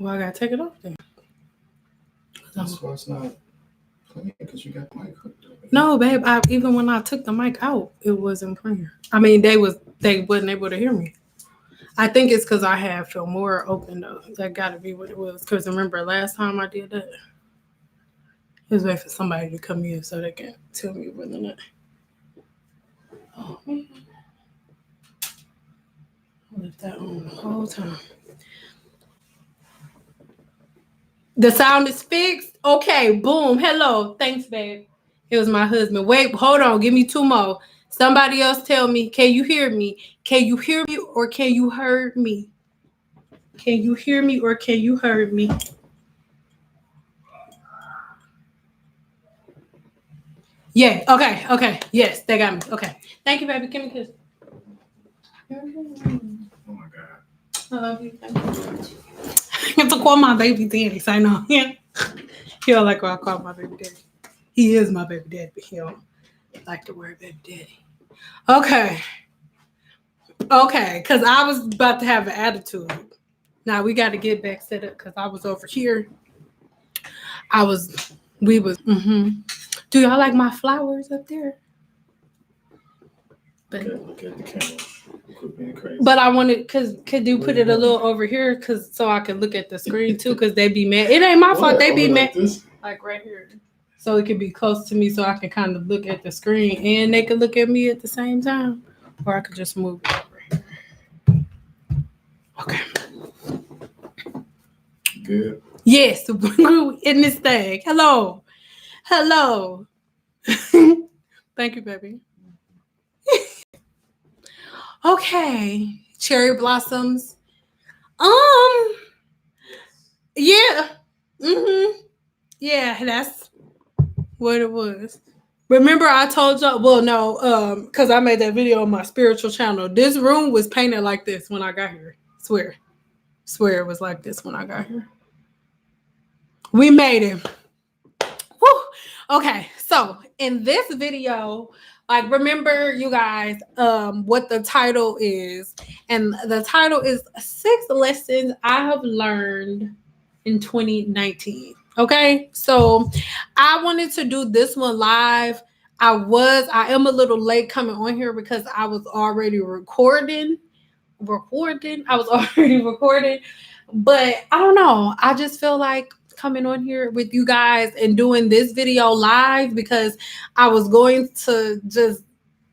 Well, I gotta take it off then. That's why it's not playing, because you got the mic hooked up. No, babe. Even when I took the mic out, it wasn't playing. I mean, they wasn't able to hear me. I think it's because I had Filmora open though. That gotta be what it was. Because remember last time I did that, it was waiting for somebody to come in so they can tell me whether or not. Oh man. I left that on the whole time. The sound is fixed. Okay, boom. Hello. Thanks, babe. It was my husband. Wait, hold on. Give me 2 more. Somebody else tell me, can you hear me? Can you hear me or can you hear me? Can you hear me or can you hear me? Yeah. Okay. Yes, they got me. Okay. Thank you, baby. Give me a kiss. Oh my God. I love you. Thank you. I have to call my baby daddy. So I know. Yeah. He don't like when I call my baby daddy. He is my baby daddy, but he don't like the word baby daddy. Okay. Because I was about to have an attitude. Now we got to get back set up because I was over here. Do y'all like my flowers up there? But look at the camera. Quit being crazy. But I wanted, could you put it a little over here, so I can look at the screen too, because they be mad. It ain't my fault. They be mad. Like right here. So it could be close to me so I can kind of look at the screen and they could look at me at the same time. Or I could just move it over here. Okay. Good. Yes, in this thing. Hello. Thank you, baby. Okay. Cherry blossoms. Yeah. Yeah, that's what it was. Remember I told y'all, well, no, because I made that video on my spiritual channel. This room was painted like this when I got here. Swear it was like this when I got here. We made it. Whew. Okay, so in this video, like, remember you guys what the title is, and the title is 6 lessons I have learned in 2019. Okay, so I wanted to do this one live. I am a little late coming on here because I was already recording. I was already recording, but I don't know. I just feel like coming on here with you guys and doing this video live, because I was going to just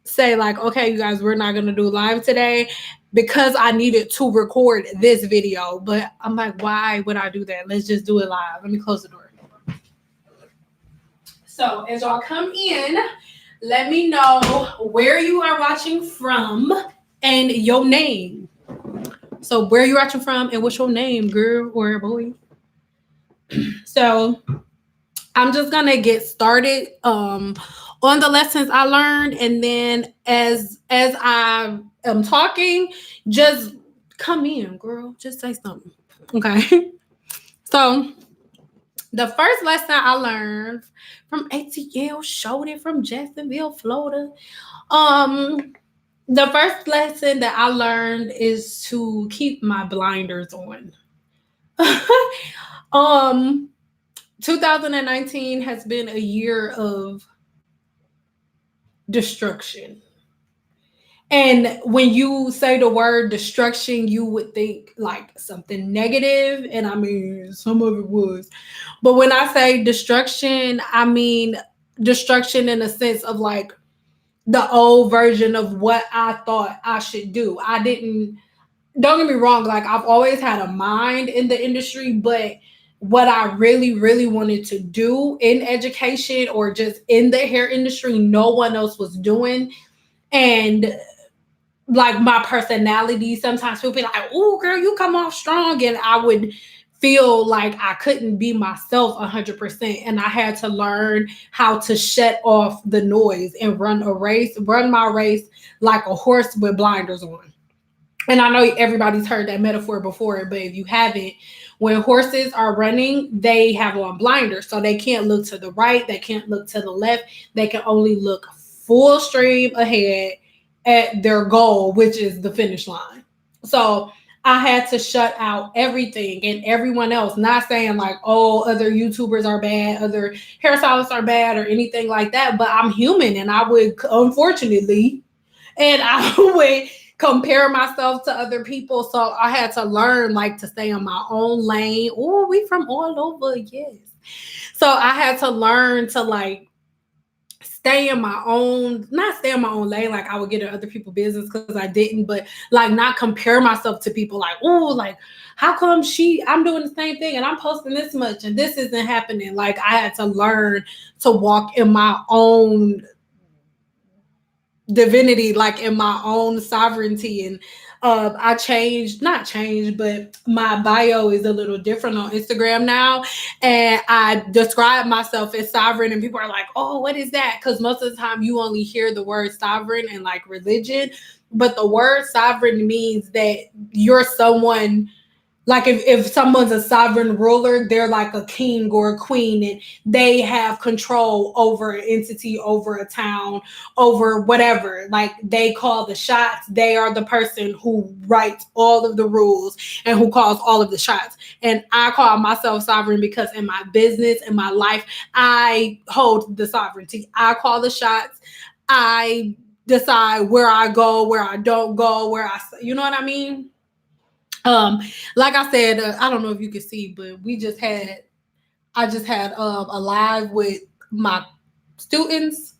say like, okay, you guys, we're not going to do live today because I needed to record this video. But I'm like, why would I do that? Let's just do it live. Let me close the door. So as y'all come in, let me know where you are watching from and your name. So where you watching from and what's your name, girl or boy? So I'm just gonna get started on the lessons I learned, and then as I am talking, just come in, girl. Just say something. Okay. So the first lesson I learned from ATL Shout from Jacksonville, Florida. The first lesson that I learned is to keep my blinders on. 2019 has been a year of destruction. And when you say the word destruction, you would think like something negative. And I mean, some of it was. But when I say destruction, I mean destruction in a sense of like the old version of what I thought I should do. Don't get me wrong, like I've always had a mind in the industry, but what I really, really wanted to do in education or just in the hair industry, no one else was doing. And like my personality, sometimes people be like, oh girl, you come off strong. And I would feel like I couldn't be myself 100%. And I had to learn how to shut off the noise and run my race like a horse with blinders on. And I know everybody's heard that metaphor before, but if you haven't, when horses are running, they have on blinders. So they can't look to the right. They can't look to the left. They can only look full stream ahead at their goal, which is the finish line. So I had to shut out everything and everyone else. Not saying like, oh, other YouTubers are bad, other hairstylists are bad, or anything like that. But I'm human, and I would, unfortunately, and I would compare myself to other people. So I had to learn like to stay in my own lane. Oh, we from all over, yes. So I had to learn to like stay in my own, not stay in my own lane, like I would get in other people's business because I didn't, but like not compare myself to people like, oh, like how come I'm doing the same thing and I'm posting this much and this isn't happening. Like I had to learn to walk in my own divinity, like in my own sovereignty. And I changed, not changed, but my bio is a little different on Instagram now, and I describe myself as sovereign, and people are like, oh, what is that? Because most of the time you only hear the word sovereign in like religion, but the word sovereign means that you're someone, like if someone's a sovereign ruler, they're like a king or a queen, and they have control over an entity, over a town, over whatever. Like they call the shots. They are the person who writes all of the rules and who calls all of the shots. And I call myself sovereign because in my business, in my life, I hold the sovereignty. I call the shots. I decide where I go, where I don't go, you know what I mean? Like I said, I don't know if you can see, but I just had a live with my students,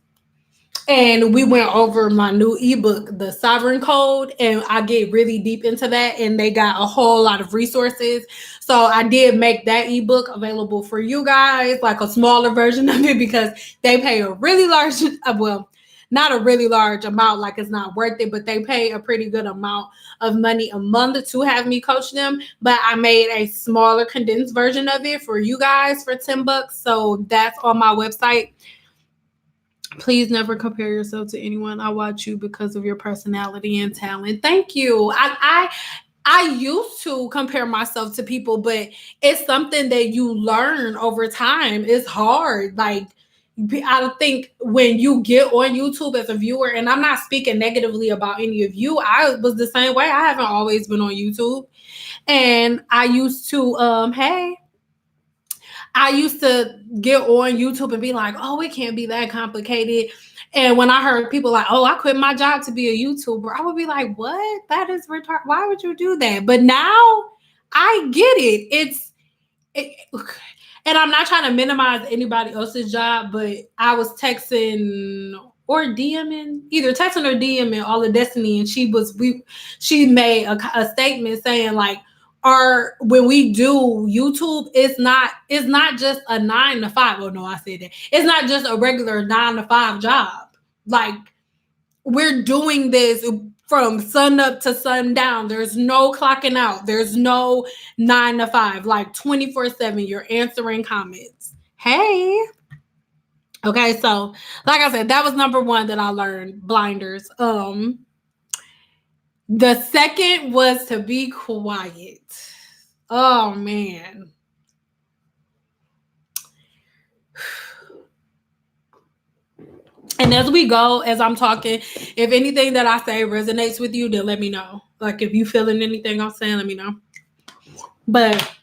and we went over my new ebook, the Sovereign Code, and I get really deep into that, and they got a whole lot of resources. So I did make that ebook available for you guys, like a smaller version of it, because they pay a really large, well, not a really large amount, like it's not worth it, but they pay a pretty good amount of money a month to have me coach them. But I made a smaller condensed version of it for you guys for $10. So that's on my website. Please never compare yourself to anyone. I watch you because of your personality and talent. Thank you. I used to compare myself to people, but it's something that you learn over time. It's hard. Like I think when you get on YouTube as a viewer, and I'm not speaking negatively about any of you, I was the same way. I haven't always been on YouTube. And I used to I used to get on YouTube and be like, oh, it can't be that complicated. And when I heard people like, oh, I quit my job to be a YouTuber, I would be like, what? That is retarded. Why would you do that? But now I get it. And I'm not trying to minimize anybody else's job, but I was texting or DMing, either texting or DMing all of Destiny, and she made a statement saying like, when we do YouTube, it's not just a 9 to 5. Oh no, I said that. It's not just a regular 9 to 5 job. Like we're doing this from sun up to sundown. There's no clocking out. There's no 9 to 5. Like 24/7, you're answering comments. Hey. Okay, so like I said, that was number one that I learned, blinders. The second was to be quiet. Oh man. And as we go, as I'm talking, if anything that I say resonates with you, then let me know. Like if you feeling anything I'm saying, let me know. But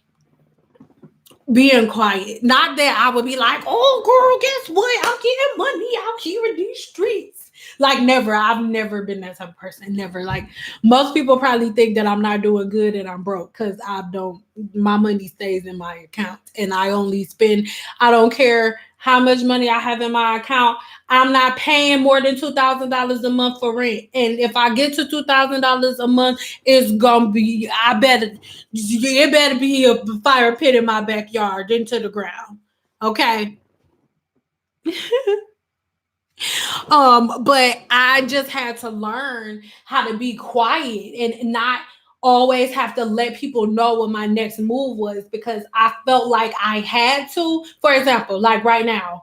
being quiet. Not that I would be like, oh girl, guess what? I'm getting money out here in these streets. Like never. I've never been that type of person. Never. Like most people probably think that I'm not doing good and I'm broke because my money stays in my account and I only spend, I don't care how much money I have in my account. I'm not paying more than $2,000 a month for rent. And if I get to $2,000 a month, it's gonna be, it better be a fire pit in my backyard into the ground. Okay. But I just had to learn how to be quiet and not always have to let people know what my next move was because I felt like I had to. For example, like right now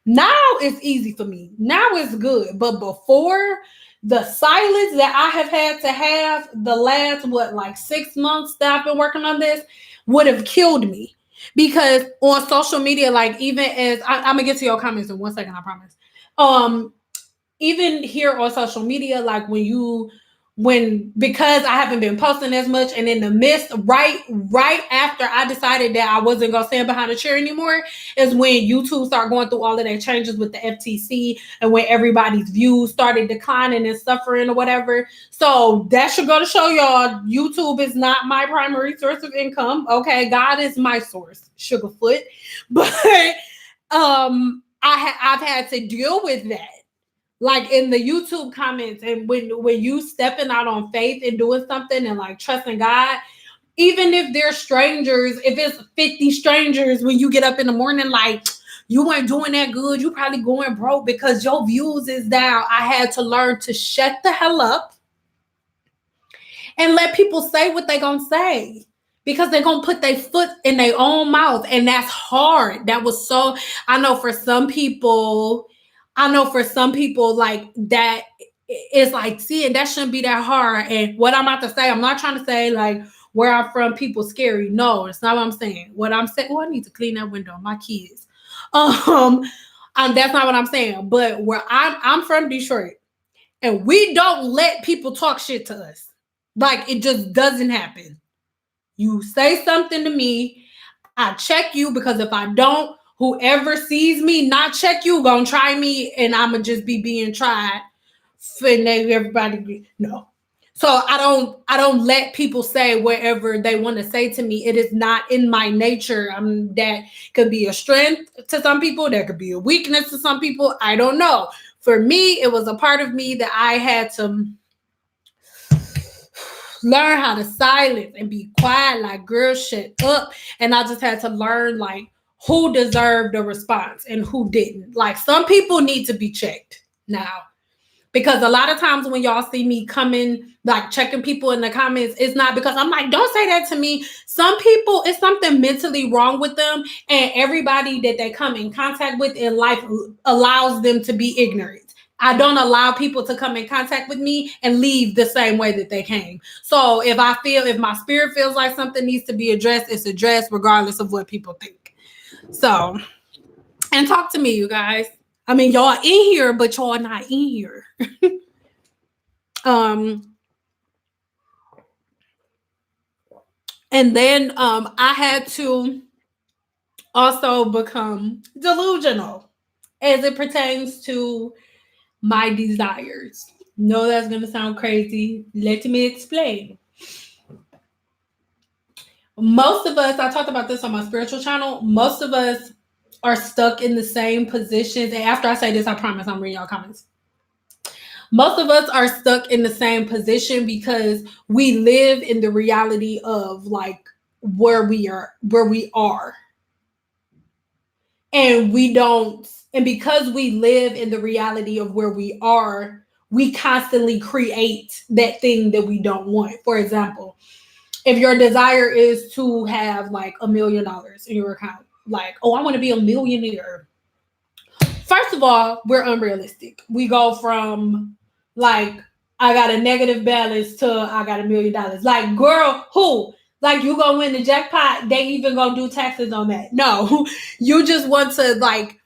it's easy for me. Now it's good. But before, the silence that I have had to have the last, 6 months that I've been working on this would have killed me. Because on social media, like even as I'm gonna get to your comments in 1 second, I promise. Even here on social media, like when you because I haven't been posting as much, and in the midst, right after I decided that I wasn't gonna stand behind a chair anymore, is when YouTube started going through all of their changes with the FTC, and when everybody's views started declining and suffering or whatever. So that should go to show y'all, YouTube is not my primary source of income. Okay, God is my source, Sugarfoot. But I've had to deal with that. Like in the YouTube comments, and when you stepping out on faith and doing something and like trusting God, even if they're strangers, if it's 50 strangers, when you get up in the morning, like you weren't doing that good, you probably going broke because your views is down. I had to learn to shut the hell up and let people say what they gonna say, because they're gonna put their foot in their own mouth, and that's hard. That was so, I know for some people like that, it's like, see, and that shouldn't be that hard. And what I'm about to say, I'm not trying to say like where I'm from, people scary. No, it's not what I'm saying. What I'm saying, I need to clean that window, my kids. That's not what I'm saying. But where I'm from, Detroit, and we don't let people talk shit to us. Like, it just doesn't happen. You say something to me, I check you, because if I don't, whoever sees me not check you gonna try me, and I'ma just be being tried. And everybody, no. So I don't let people say whatever they want to say to me. It is not in my nature. That could be a strength to some people, that could be a weakness to some people. I don't know. For me, it was a part of me that I had to learn how to silence and be quiet, like, girl, shut up. And I just had to learn like who deserved a response and who didn't. Like, some people need to be checked now, because a lot of times when y'all see me coming, like checking people in the comments, it's not because I'm like, don't say that to me. Some people, it's something mentally wrong with them, and everybody that they come in contact with in life allows them to be ignorant. I don't allow people to come in contact with me and leave the same way that they came. So if my spirit feels like something needs to be addressed, it's addressed regardless of what people think. So, and talk to me, you guys. I mean, y'all in here, but y'all not in here. And then I had to also become delusional as it pertains to my desires. No, that's going to sound crazy. Let me explain. Most of us, I talked about this on my spiritual channel, most of us are stuck in the same positions. And after I say this, I promise I'm reading y'all comments. Most of us are stuck in the same position because we live in the reality of like where we are. And because we live in the reality of where we are, we constantly create that thing that we don't want. For example, if your desire is to have like $1 million in your account, like, oh, I want to be a millionaire. First of all, we're unrealistic. We go from like, I got a negative balance to I got $1 million. Like, girl, who? Like, you gonna win the jackpot? They even gonna do taxes on that? No, you just want to like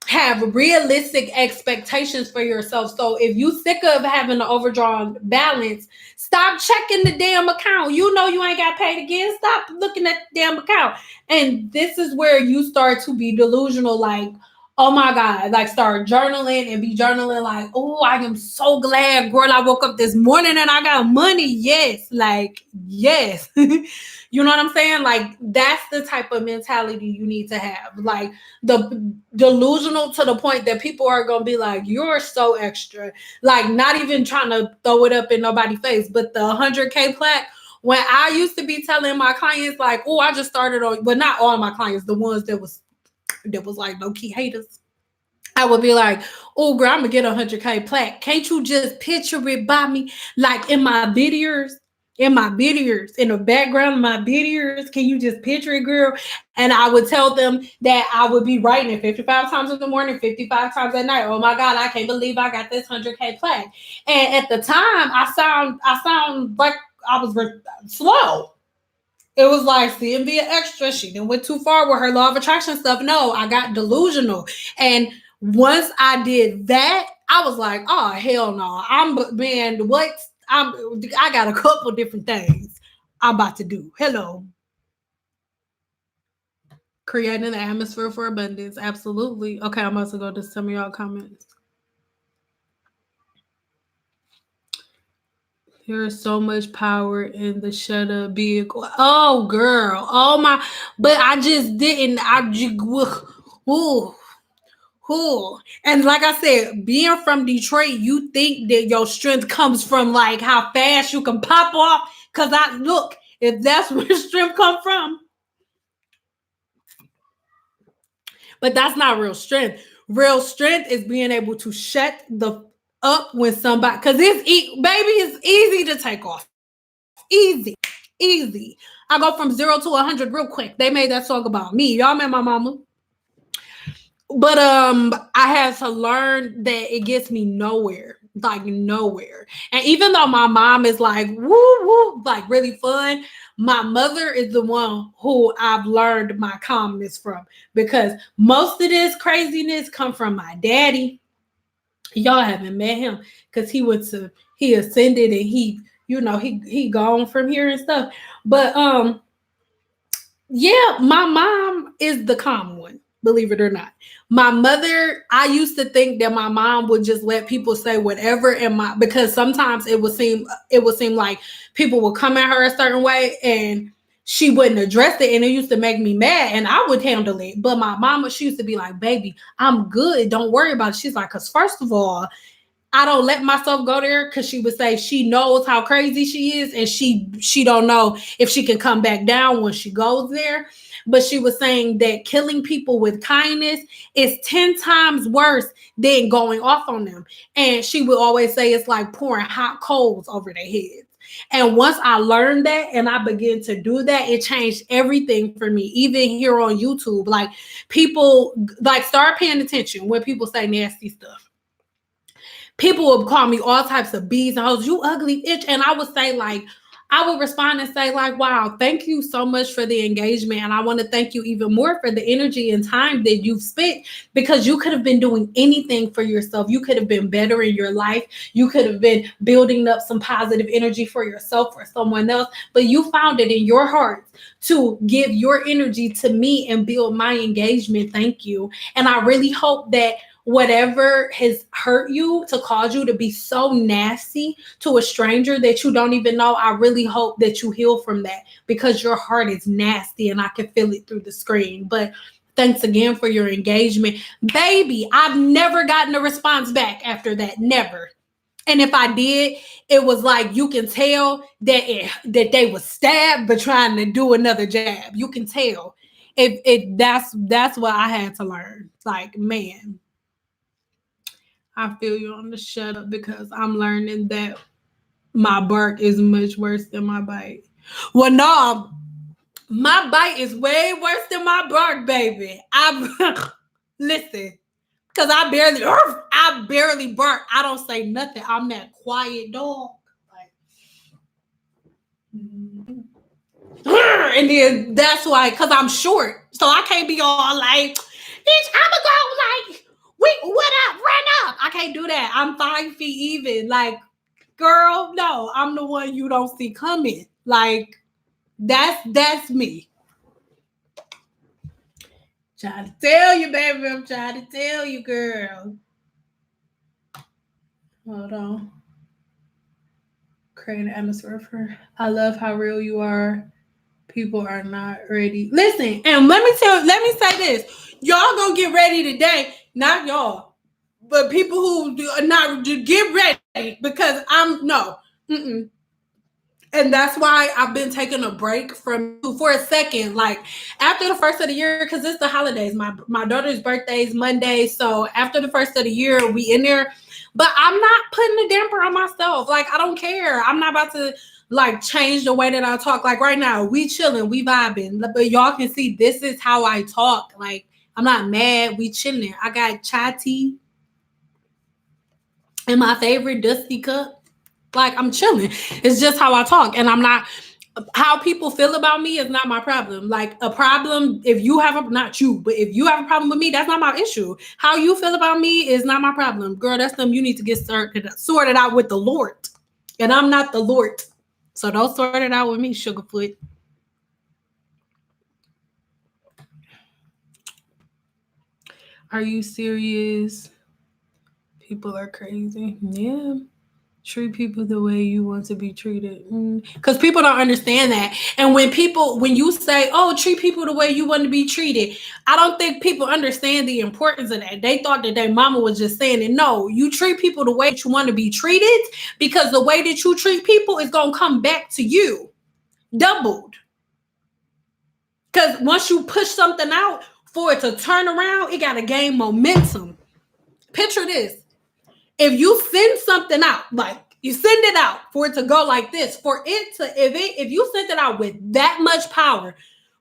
have realistic expectations for yourself. So if you sick of having an overdrawn balance, stop checking the damn account. You know you ain't got paid again. Stop looking at the damn account. And this is where you start to be delusional, like, oh my God, like start journaling and be journaling like, oh, I am so glad, girl, I woke up this morning and I got money. Yes, like, yes. You know what I'm saying? Like, that's the type of mentality you need to have. Like, the delusional to the point that people are going to be like, you're so extra. Like, not even trying to throw it up in nobody's face, but the 100K plaque, when I used to be telling my clients like, oh, I just started on, but not all my clients, the ones that was like low-key haters, I would be like, oh, girl, I'm going to get a 100K plaque. Can't you just picture it by me? Like in my videos, in the background of my videos, can you just picture it, girl? And I would tell them that I would be writing it 55 times in the morning, 55 times at night. Oh my God, I can't believe I got this 100K plaque. And at the time, I sound like I was slow. It was like, seeing be an extra. She didn't went too far with her law of attraction stuff. No, I got delusional. And once I did that, I was like, oh, hell no. Man, what? I got a couple different things I'm about to do. Hello. Creating an atmosphere for abundance. Absolutely. Okay, I'm about to go to some of y'all comments. There's so much power in the shut up vehicle. Oh, girl. Oh, my. But I just didn't. Ooh. Ooh. And like I said, being from Detroit, you think that your strength comes from like how fast you can pop off. Because if that's where strength come from. But that's not real strength. Real strength is being able to shut the up when somebody, because it's easy to take off. Easy. I go from 0 to 100 real quick. They made that song about me. Y'all met my mama. But I had to learn that it gets me nowhere. Like nowhere. And even though my mom is like woo, like really fun, my mother is the one who I've learned my calmness from, because most of this craziness come from my daddy. Y'all haven't met him because he ascended and he gone from here and stuff. But yeah, my mom is the calm one, believe it or not. My mother, I used to think that my mom would just let people say whatever, because sometimes it would seem like people would come at her a certain way and she wouldn't address it, and it used to make me mad, and I would handle it. But my mama, she used to be like, "Baby, I'm good. Don't worry about it." She's like, "Cause first of all, I don't let myself go there," because she would say she knows how crazy she is, and she don't know if she can come back down when she goes there. But she was saying that killing people with kindness is 10 times worse than going off on them. And she would always say it's like pouring hot coals over their heads. And once I learned that and I began to do that, it changed everything for me. Even here on YouTube, like people like start paying attention when people say nasty stuff. People would call me all types of bees and hoes, you ugly itch. And I would say, like, I would respond and say, like, wow, thank you so much for the engagement. And I want to thank you even more for the energy and time that you've spent, because you could have been doing anything for yourself. You could have been better in your life. You could have been building up some positive energy for yourself or someone else. But you found it in your heart to give your energy to me and build my engagement. Thank you. And I really hope that whatever has hurt you to cause you to be so nasty to a stranger that you don't even know, I really hope that you heal from that, because your heart is nasty and I can feel it through the screen. But thanks again for your engagement. Baby, I've never gotten a response back after that. Never. And if I did, it was like you can tell that they were stabbed but trying to do another jab. You can tell. That's what I had to learn. Like, man, I feel you on the shut up, because I'm learning that my bark is much worse than my bite. Well, no, my bite is way worse than my bark, baby. Listen, because I barely bark. I don't say nothing. I'm that quiet dog. And then that's why, because I'm short, so I can't be all like, bitch, I'ma go like, what up, run up. I can't do that. I'm 5 feet even. Like, girl, no, I'm the one you don't see coming. Like, that's me. Trying to tell you, baby. I'm trying to tell you, girl. Hold on. Create an atmosphere for her. I love how real you are. People are not ready. Listen, and let me say this. Y'all gonna get ready today. Not y'all, but people who are not, get ready, because I'm no. Mm-mm. And that's why I've been taking a break from for a second, like after the first of the year, because it's the holidays. My daughter's birthday is Monday, so after the first of the year, we in there. But I'm not putting a damper on myself. Like, I don't care. I'm not about to like change the way that I talk. Like right now, we chilling, we vibing. But y'all can see this is how I talk. Like, I'm not mad. We chilling. I got chai tea in my favorite dusty cup. Like, I'm chilling. It's just how I talk. And I'm not, how people feel about me is not my problem. Like, a problem, if you have a, not you, but if you have a problem with me, that's not my issue. How you feel about me is not my problem. Girl, that's something you need to get sorted out with the Lord. And I'm not the Lord. So don't sort it out with me, Sugarfoot. Are you serious? People are crazy. Yeah. Treat people the way you want to be treated. Because people don't understand that. And when you say, oh, treat people the way you want to be treated, I don't think people understand the importance of that. They thought that their mama was just saying it. No, you treat people the way that you want to be treated, because the way that you treat people is going to come back to you doubled. Because once you push something out, for it to turn around, it got to gain momentum. Picture this. If you send something out, like you send it out for it to go like this, for it to, if you send it out with that much power,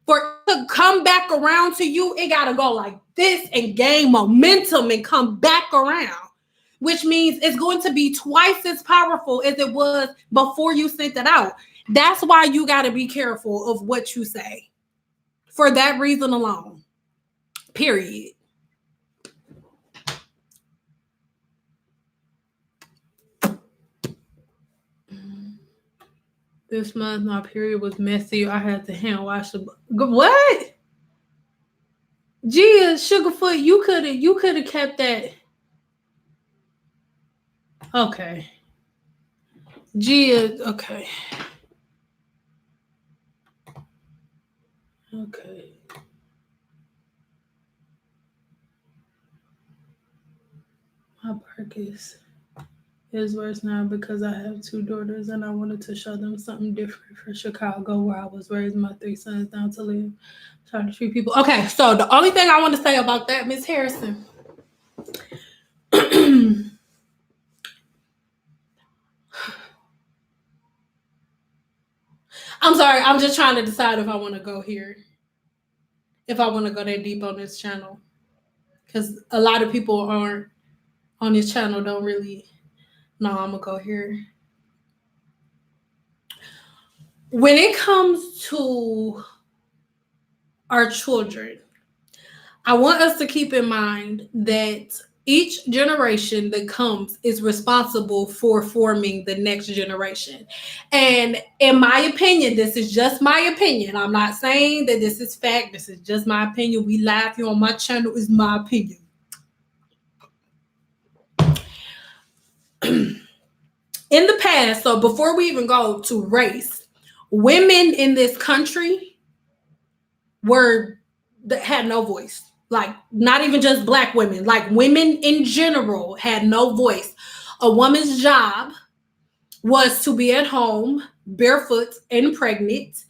for it to come back around to you, it got to go like this and gain momentum and come back around, which means it's going to be twice as powerful as it was before you sent it out. That's why you got to be careful of what you say, for that reason alone, period. This month, my period was messy. I had to hand wash the... What? Gia, Sugarfoot, you could have kept that. Okay. Gia, okay. Okay. My bark is worse now because I have 2 daughters and I wanted to show them something different for Chicago, where I was raising my 3 sons down to live. Trying to treat people. Okay, so the only thing I want to say about that, Miss Harrison. I'm sorry, I'm just trying to decide if I want to go here. If I want to go that deep on this channel. Because a lot of people aren't on this channel, don't really. No, I'm going to go here. When it comes to our children, I want us to keep in mind that each generation that comes is responsible for forming the next generation. And in my opinion, this is just my opinion. I'm not saying that this is fact. This is just my opinion. We laugh here on my channel. Is my opinion. In the past, so before we even go to race, women in this country had no voice. Like, not even just Black women, like women in general had no voice. A woman's job was to be at home, barefoot and pregnant,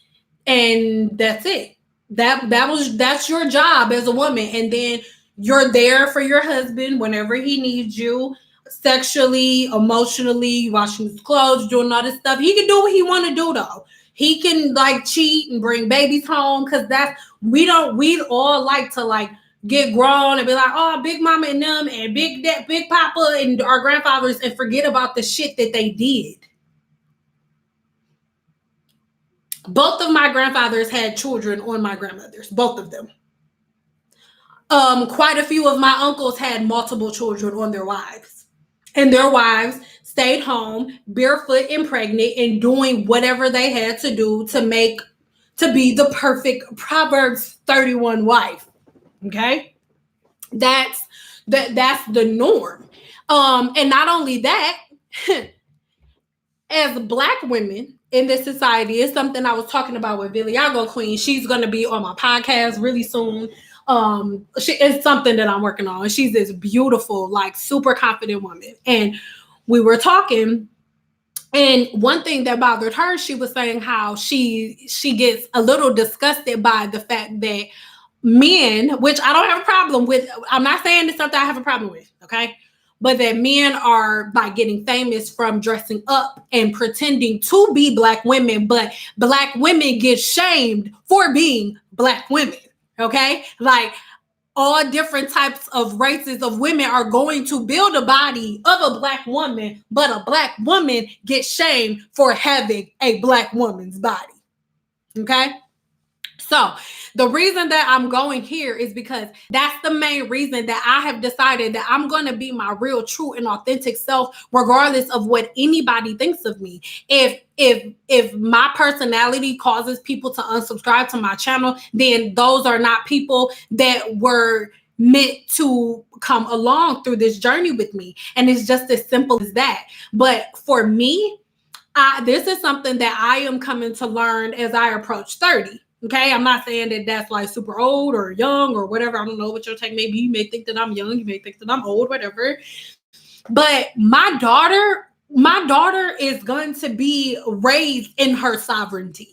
and that's it. That's your job as a woman. And then you're there for your husband whenever he needs you, sexually, emotionally, washing his clothes, doing all this stuff. He can do what he want to do, though. He can like cheat and bring babies home, because we all like to get grown and be like, oh, Big Mama and them and Big Papa and our grandfathers, and forget about the shit that they did. Both of my grandfathers had children on my grandmothers, both of them. Quite a few of my uncles had multiple children on their wives, and their wives stayed home barefoot and pregnant and doing whatever they had to do to be the perfect Proverbs 31 wife. Okay, that's the norm. And not only that, as Black women in this society, is something I was talking about with Viliago Queen. She's going to be on my podcast really soon. It's something that I'm working on. She's this beautiful, like super confident woman. And we were talking, and one thing that bothered her, she was saying how she gets a little disgusted by the fact that men, which I don't have a problem with. I'm not saying it's something I have a problem with, okay? But that men are like getting famous from dressing up and pretending to be Black women, but Black women get shamed for being Black women, okay? Like, all different types of races of women are going to build a body of a Black woman, but a Black woman gets shamed for having a Black woman's body, okay? So the reason that I'm going here is because that's the main reason that I have decided that I'm going to be my real, true, and authentic self, regardless of what anybody thinks of me. If my personality causes people to unsubscribe to my channel, then those are not people that were meant to come along through this journey with me. And it's just as simple as that. But for me, this is something that I am coming to learn as I approach 30. Okay, I'm not saying that that's like super old or young or whatever. I don't know what your take may be. You may think that I'm young, you may think that I'm old, whatever. But my daughter is going to be raised in her sovereignty.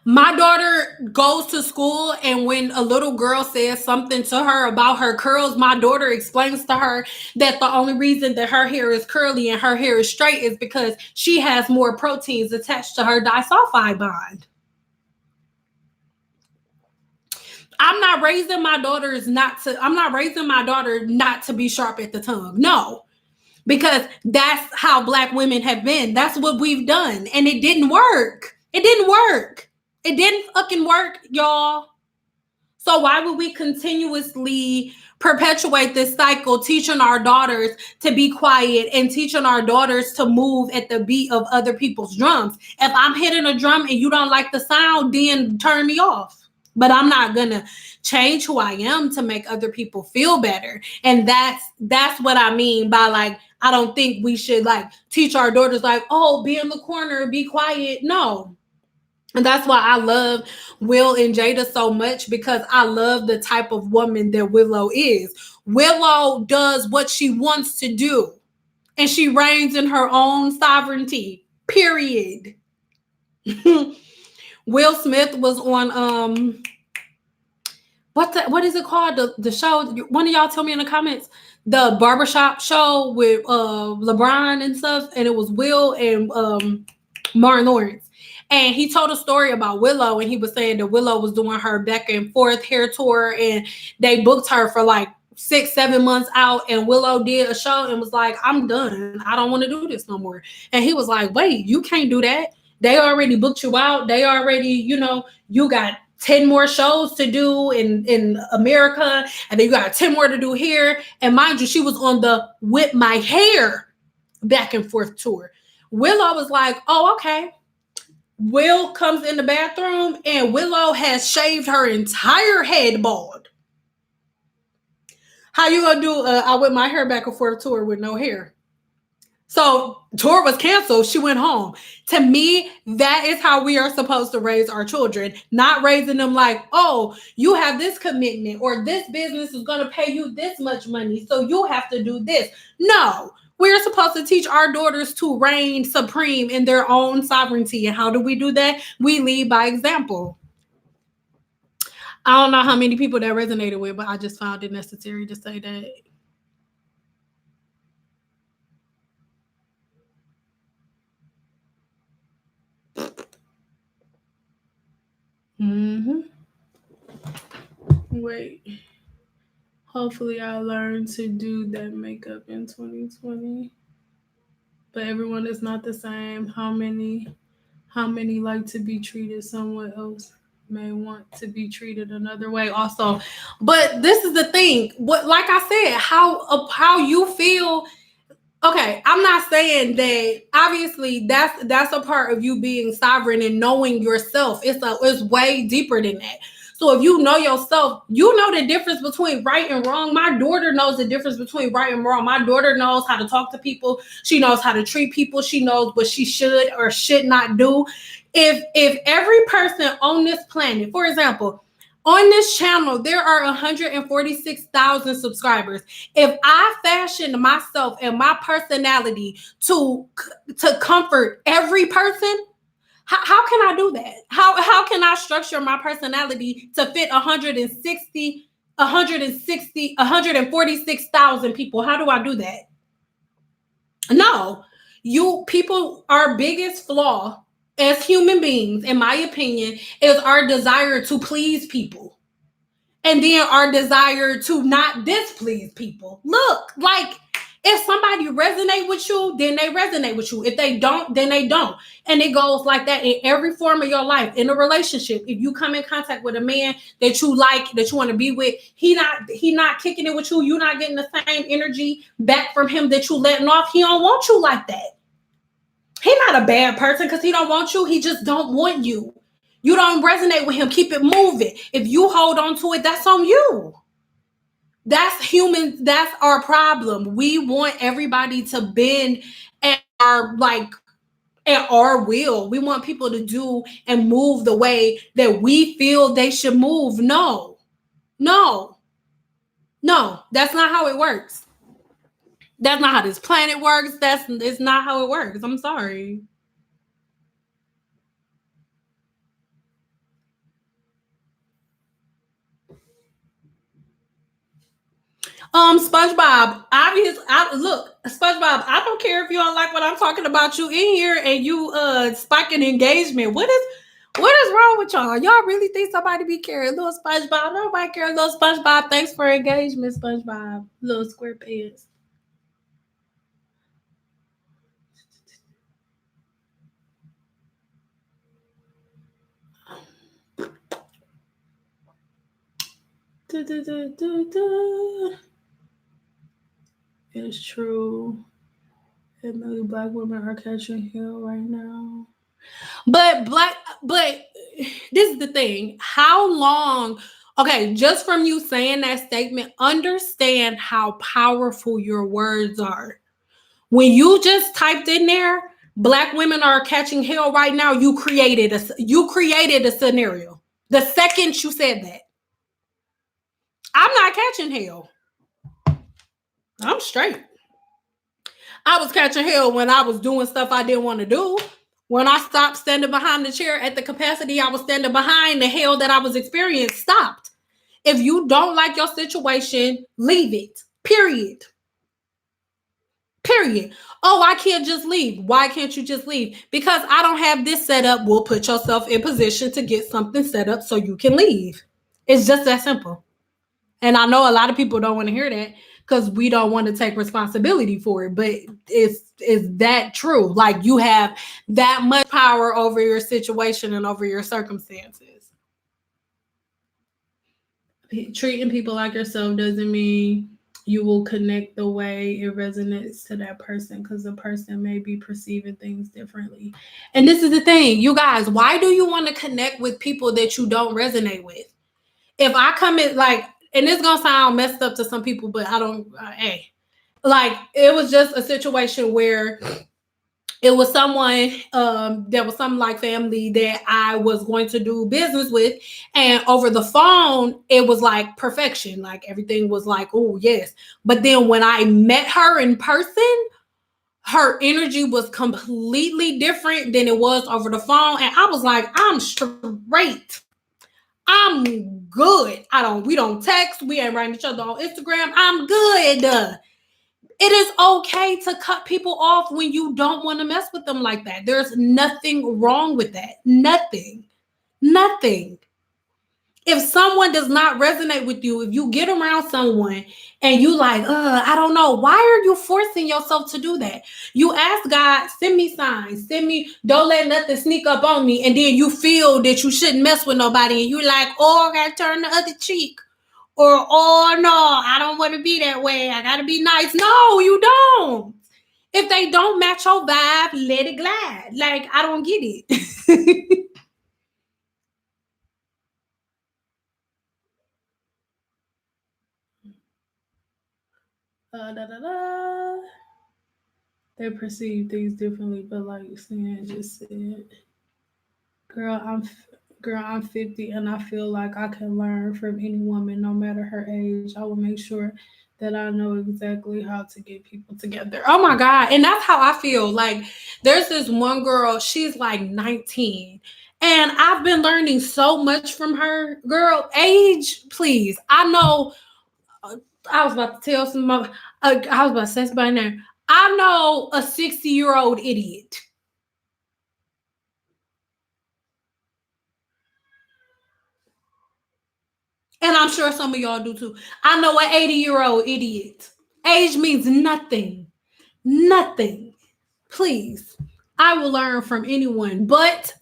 My daughter goes to school, and when a little girl says something to her about her curls, my daughter explains to her that the only reason that her hair is curly and her hair is straight is because she has more proteins attached to her disulfide bond. I'm not raising my daughter not to be sharp at the tongue. No. Because that's how Black women have been. That's what we've done. And it didn't work. It didn't work. It didn't fucking work, y'all. So why would we continuously perpetuate this cycle, teaching our daughters to be quiet and teaching our daughters to move at the beat of other people's drums? If I'm hitting a drum and you don't like the sound, then turn me off. But I'm not gonna change who I am to make other people feel better. And that's what I mean by like, I don't think we should like teach our daughters like, oh, be in the corner, be quiet. No. And that's why I love Will and Jada so much, because I love the type of woman that Willow is. Willow does what she wants to do, and she reigns in her own sovereignty, period. Will Smith was on what is it called? The show. One of y'all tell me in the comments. The barbershop show with LeBron and stuff, and it was Will and Martin Lawrence. And he told a story about Willow, and he was saying that Willow was doing her back and forth hair tour, and they booked her for like 6-7 months out, and Willow did a show and was like, I'm done. I don't want to do this no more. And he was like, wait, you can't do that. They already booked you out. They already, you got 10 more shows to do in America, and then you got 10 more to do here. And mind you, she was on the Whip My Hair back and forth tour. Willow was like, oh, okay. Will comes in the bathroom, and Willow has shaved her entire head bald. How you gonna do I Whip My Hair back and forth tour with no hair? So tour was canceled. She went home. To me, that is how we are supposed to raise our children, not raising them like, oh, you have this commitment, or this business is going to pay you this much money, so you have to do this. No, we're supposed to teach our daughters to reign supreme in their own sovereignty. And how do we do that? We lead by example. I don't know how many people that resonated with, but I just found it necessary to say that. Wait. Hopefully I learn to do that makeup in 2020. But everyone is not the same. How many like to be treated someone else may want to be treated another way also. But this is the thing. What, like I said, how you feel. Okay, I'm not saying that. Obviously, that's a part of you being sovereign and knowing yourself. It's way deeper than that. So if you know yourself, you know the difference between right and wrong. My daughter knows the difference between right and wrong. My daughter knows how to talk to people. She knows how to treat people. She knows what she should or should not do. If every person on this planet, for example, on this channel, there are 146,000 subscribers. If I fashion myself and my personality to comfort every person, how can I do that? How can I structure my personality to fit 146,000 people? How do I do that? No, our biggest flaw as human beings, in my opinion, is our desire to please people. And then our desire to not displease people. Look, like, If somebody resonate with you, then they resonate with you. If they don't, then they don't. And it goes like that in every form of your life. In a relationship, if you come in contact with a man that you like, that you want to be with, he not kicking it with you. You not getting the same energy back from him that you letting off. He don't want you like that. He not a bad person because he don't want you. He just don't want you. You don't resonate with him. Keep it moving. If you hold on to it, that's on you. That's human. That's our problem. We want everybody to bend at our will. We want people to do and move the way that we feel they should move. No, no, no. That's not how it works. That's not how this planet works. It's not how it works. I'm sorry. SpongeBob, SpongeBob, I don't care if you don't like what I'm talking about you in here and you spiking engagement. What is wrong with y'all? Y'all really think somebody be caring? Little SpongeBob, nobody cares. Little SpongeBob, thanks for engagement, SpongeBob. Little square pants. It's true. And many black women are catching hell right now. But this is the thing. How long? Okay, just from you saying that statement, understand how powerful your words are. When you just typed in there, black women are catching hell right now, you created a scenario. The second you said that. I'm not catching hell. I'm straight. I was catching hell when I was doing stuff I didn't want to do. When I stopped standing behind the chair at the capacity I was standing behind, the hell that I was experiencing stopped. If you don't like your situation, leave it. Period. Period. Oh, I can't just leave. Why can't you just leave? Because I don't have this set up. We'll put yourself in position to get something set up so you can leave. It's just that simple. And I know a lot of people don't want to hear that because we don't want to take responsibility for it. But it's that true. Like you have that much power over your situation and over your circumstances. Treating people like yourself doesn't mean you will connect the way it resonates to that person because the person may be perceiving things differently. And this is the thing, you guys, why do you want to connect with people that you don't resonate with? If I come in like, and it's gonna sound messed up to some people, but I don't, like it was just a situation where it was someone there was some like family that I was going to do business with, and over the phone it was like perfection, like everything was like, oh yes. But then when I met her in person, her energy was completely different than it was over the phone, and I was like, I'm straight. I'm good. We don't text. We ain't writing each other on Instagram. I'm good. It is okay to cut people off when you don't want to mess with them like that. There's nothing wrong with that. Nothing. Nothing. If someone does not resonate with you, if you get around someone and you like, I don't know, why are you forcing yourself to do that? You ask God, send me signs, don't let nothing sneak up on me. And then you feel that you shouldn't mess with nobody. And you're like, oh, I got to turn the other cheek. Or, oh, no, I don't want to be that way. I got to be nice. No, you don't. If they don't match your vibe, let it glide. Like, I don't get it. They perceive things differently, but like Sam just said, girl, I'm 50 and I feel like I can learn from any woman, no matter her age. I will make sure that I know exactly how to get people together. Oh my God. And that's how I feel. Like there's this one girl, she's like 19. And I've been learning so much from her. Girl, age, please. I know I was about to tell I was about to say somebody name. I know a 60-year-old idiot. And I'm sure some of y'all do too. I know an 80-year-old idiot. Age means nothing. Nothing. Please. I will learn from anyone. But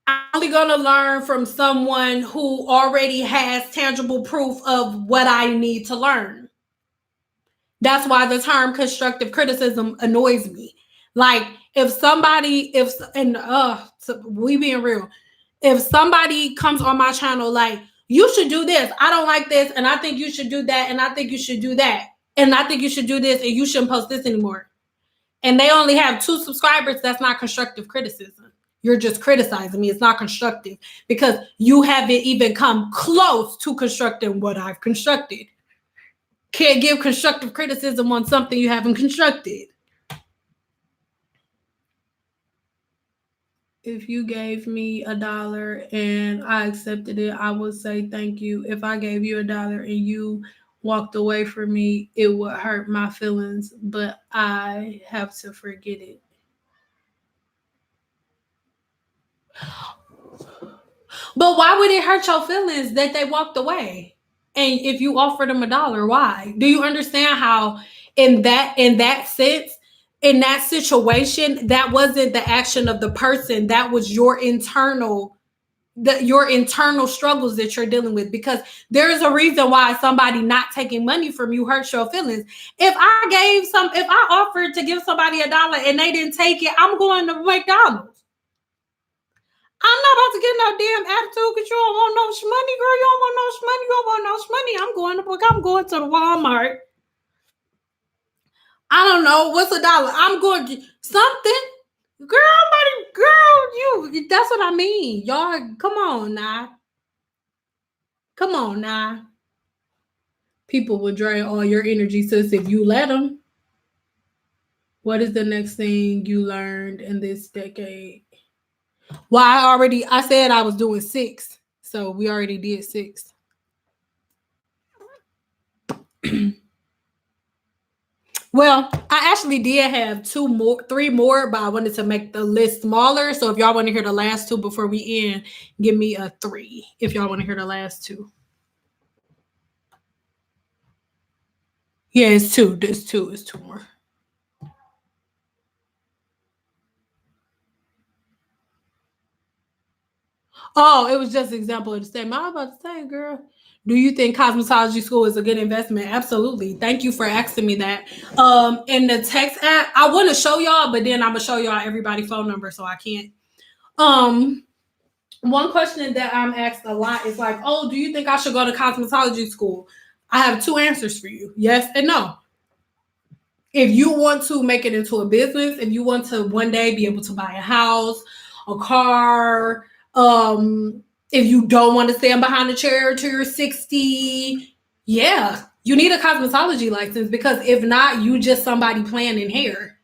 I'm only going to learn from someone who already has tangible proof of what I need to learn. That's why the term constructive criticism annoys me. Like, if somebody, we being real, if somebody comes on my channel like, you should do this, I don't like this, and I think you should do that, and I think you should do that, and I think you should do this, and you shouldn't post this anymore, and they only have 2 subscribers, that's not constructive criticism. You're just criticizing me. It's not constructive because you haven't even come close to constructing what I've constructed. Can't give constructive criticism on something you haven't constructed. If you gave me $1 and I accepted it, I would say thank you. If I gave you $1 and you walked away from me, it would hurt my feelings, but I have to forget it. But why would it hurt your feelings that they walked away? And if you offered them $1, why? Do you understand how in that sense, in that situation, that wasn't the action of the person, that was your internal struggles that you're dealing with? Because there's a reason why somebody not taking money from you hurts your feelings. If I offered to give somebody $1 and they didn't take it, I'm going to McDonald's. I'm not about to get no damn attitude because you don't want no shmoney, girl. You don't want no shmoney. You don't want no shmoney. I'm going to the Walmart. I don't know. What's $1? I'm going to something. Girl, that's what I mean. Y'all, come on now. Come on now. People will drain all your energy, sis, if you let them. What is the next thing you learned in this decade? Well, I said I was doing 6. So we already did 6. Well, I actually did have 3 more, but I wanted to make the list smaller. So if y'all want to hear the last 2 before we end, give me a 3 if y'all want to hear the last 2. Yeah, it's 2. There's 2. It's 2 more. Oh, it was just an example of the statement. I was about to say, girl, do you think cosmetology school is a good investment? Absolutely. Thank you for asking me that. In the text app, I want to show y'all, but then I'm gonna show y'all everybody's phone number, so I can't. One question that I'm asked a lot is like, oh, do you think I should go to cosmetology school? I have 2 answers for you. Yes and no. If you want to make it into a business, if you want to one day be able to buy a house, a car, if you don't want to stand behind a chair till you're 60, yeah, you need a cosmetology license, because if not, you just somebody planning hair.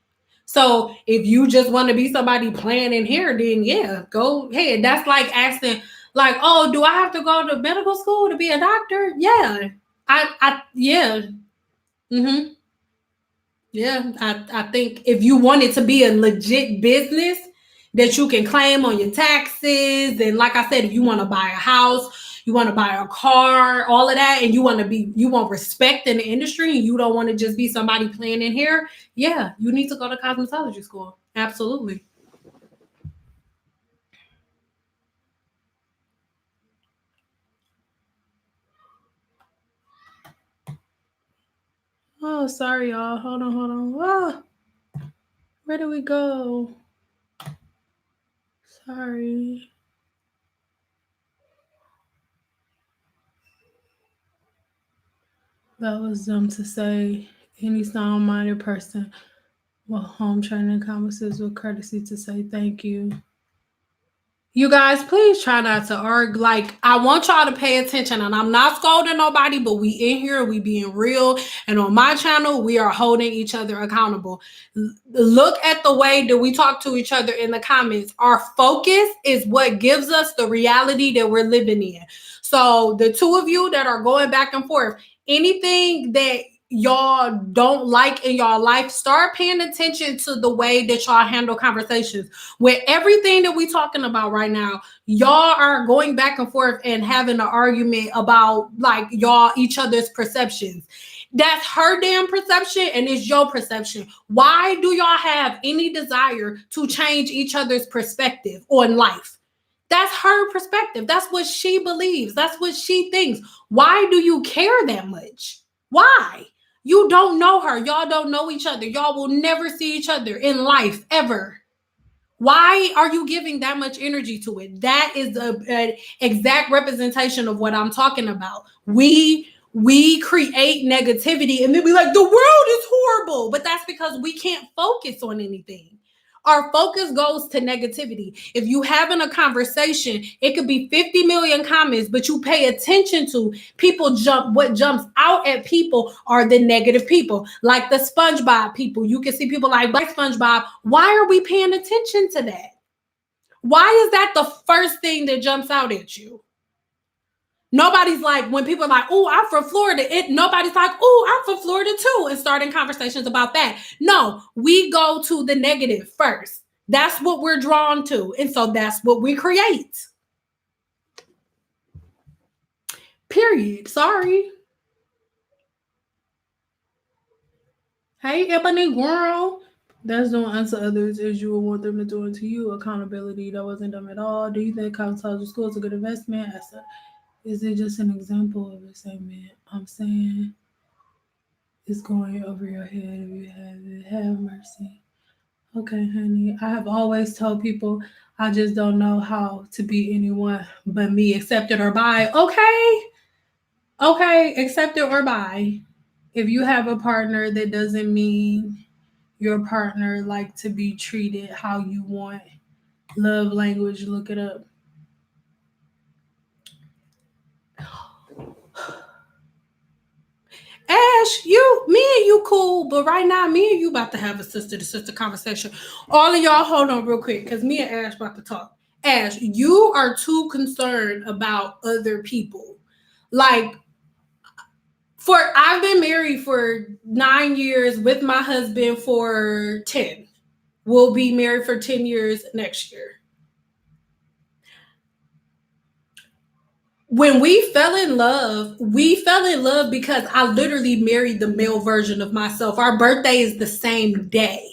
So if you just want to be somebody planning hair, then yeah, go ahead. That's like asking, like, oh, do I have to go to medical school to be a doctor? Yeah. Yeah. Mm-hmm. Yeah, I think if you want it to be a legit business that you can claim on your taxes, and like I said, if you want to buy a house, you want to buy a car, all of that, and you want respect in the industry, and you don't want to just be somebody playing in here, yeah, you need to go to cosmetology school. Absolutely. Oh, sorry, y'all. Hold on. Oh, where do we go? Sorry. That was dumb to say. Any sound-minded person with home training conferences with courtesy to say thank you. You guys, please try not to argue. Like, I want y'all to pay attention, and I'm not scolding nobody, but we in here, we being real, and on my channel, we are holding each other accountable. Look at the way that we talk to each other in the comments. Our focus is what gives us the reality that we're living in. So the 2 of you that are going back and forth, anything that y'all don't like in y'all life, start paying attention to the way that y'all handle conversations. With everything that we talking about right now, y'all are going back and forth and having an argument about like y'all each other's perceptions. That's her damn perception and it's your perception. Why do y'all have any desire to change each other's perspective on life? That's her perspective. That's what she believes. That's what she thinks. Why do you care that much? Why? You don't know her. Y'all don't know each other. Y'all will never see each other in life ever. Why are you giving that much energy to it? That is an exact representation of what I'm talking about. We create negativity and then we like, the world is horrible. But that's because we can't focus on anything. Our focus goes to negativity. If you having a conversation, it could be 50 million comments, but you pay attention to people what jumps out at people are the negative people, like the SpongeBob people. You can see people like SpongeBob. Why are we paying attention to that? Why is that the first thing that jumps out at you? Nobody's like, when people are like, oh, I'm from Florida, nobody's like, oh, I'm from Florida too, and starting conversations about that. No, we go to the negative first. That's what we're drawn to. And so that's what we create. Period. Sorry. Hey, Ebony girl. That's doing unto others as you would want them to do unto you. Accountability, that wasn't them at all. Do you think cosmetology school is a good investment? Is it just an example of a statement? I'm saying it's going over your head if you have it. Have mercy. Okay, honey. I have always told people I just don't know how to be anyone but me, accept it or buy. Okay, accept it or buy. If you have a partner, that doesn't mean your partner like to be treated how you want. Love language, look it up. Ash, me and you cool, but right now, me and you about to have a sister-to-sister conversation. All of y'all, hold on real quick, because me and Ash about to talk. Ash, you are too concerned about other people. Like, I've been married for 9 years with my husband for 10. We'll be married for 10 years next year. When we fell in love because I literally married the male version of myself. Our birthday is the same day.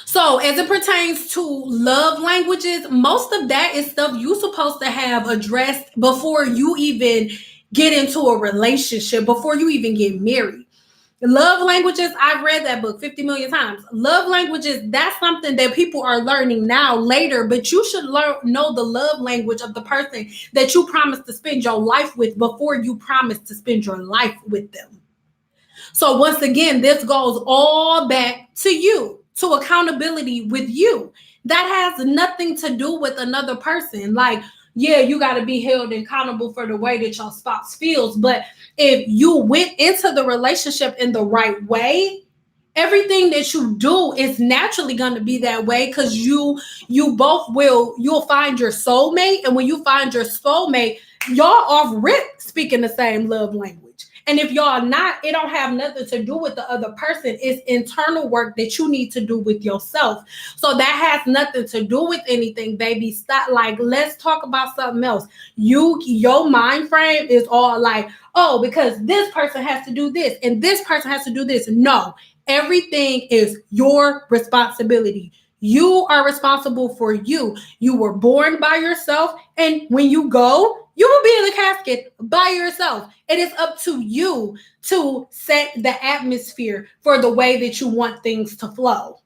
So as it pertains to love languages, most of that is stuff you're supposed to have addressed before you even get into a relationship, before you even get married. Love languages, I've read that book 50 million times. Love languages, that's something that people are learning now later, but you should know the love language of the person that you promised to spend your life with before you promise to spend your life with them. So once again, this goes all back to you, to accountability with you. That has nothing to do with another person. Like, yeah, you got to be held accountable for the way that your spouse feels. But if you went into the relationship in the right way, everything that you do is naturally going to be that way, because you'll find your soulmate. And when you find your soulmate, y'all off rip speaking the same love language. And if y'all not, it don't have nothing to do with the other person. It's internal work that you need to do with yourself. So that has nothing to do with anything, baby. Stop. Like, let's talk about something else. Your mind frame is all like, oh, because this person has to do this and this person has to do this. No, everything is your responsibility. You are responsible for you. You were born by yourself. And when you go, you will be in the casket by yourself. It is up to you to set the atmosphere for the way that you want things to flow.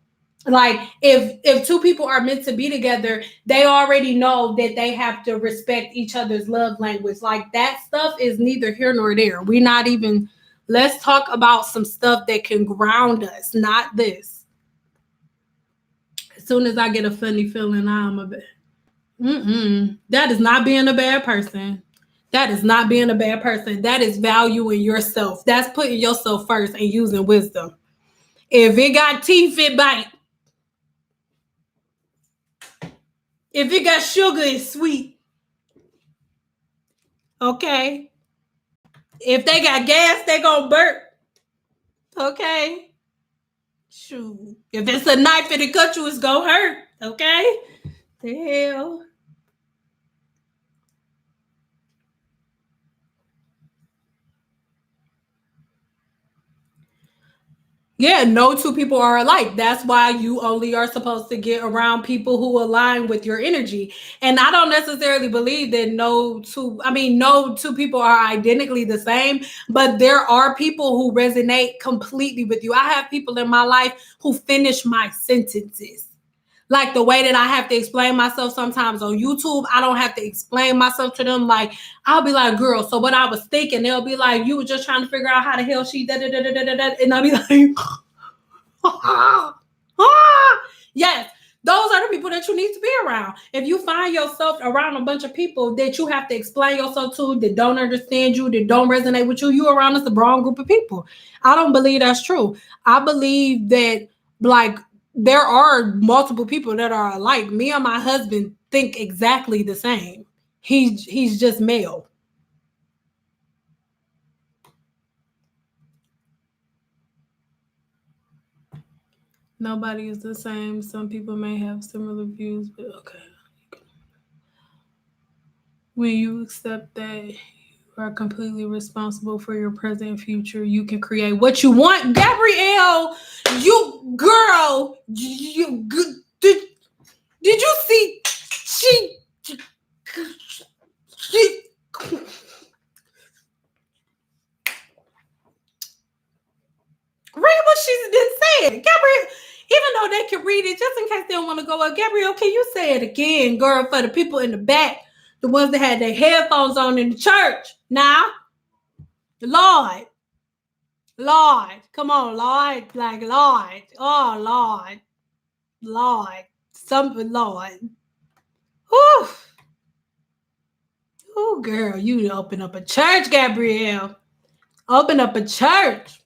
Like, if two people are meant to be together, they already know that they have to respect each other's love language. Like, that stuff is neither here nor there. We're not even, let's talk about some stuff that can ground us, not this. As soon as I get a funny feeling, I'm a bit. That is not being a bad person. That is not being a bad person. That is valuing yourself. That's putting yourself first and using wisdom. If it got teeth, it bite. If it got sugar, it's sweet. Okay. If they got gas, they gonna burp. Okay. Shoot. If it's a knife and it cut you, it's gonna hurt. Okay. The hell. Yeah, no two people are alike. That's why you only are supposed to get around people who align with your energy. And I don't necessarily believe that no two people are identically the same, but there are people who resonate completely with you. I have people in my life who finish my sentences. Like the way that I have to explain myself sometimes on YouTube, I don't have to explain myself to them. Like, I'll be like, girl, so what I was thinking, they'll be like, you were just trying to figure out how the hell she da da da da da da, and I'll be like, yes, those are the people that you need to be around. If you find yourself around a bunch of people that you have to explain yourself to, that don't understand you, that don't resonate with you, you around us the wrong group of people. I don't believe that's true. I believe that, like, there are multiple people that are alike. Me and my husband think exactly the same. He's just male. Nobody is the same. Some people may have similar views, but okay. When you accept that you are completely responsible for your present and future, you can create what you want. Gabrielle, you girl, you did you see she read what she's been saying. Gabrielle, even though they can read it, just in case they don't want to go up, Gabrielle, can you say it again, girl, for the people in the back, the ones that had their headphones on in the church? Now, Lord, come on, Lord, like Lord, oh Lord, something, Lord. Whew. Oh, girl, you open up a church, Gabrielle. Open up a church.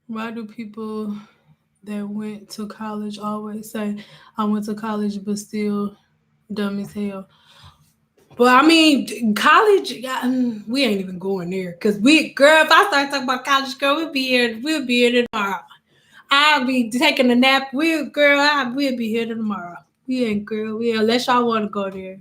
Why do people that went to college always say, I went to college but still dumb as hell? Well, I mean, college, we ain't even going there. Because girl, if I start talking about college, girl, we'll be here tomorrow. I'll be taking a nap. We'll be here tomorrow. We ain't, girl. Unless y'all want to go there.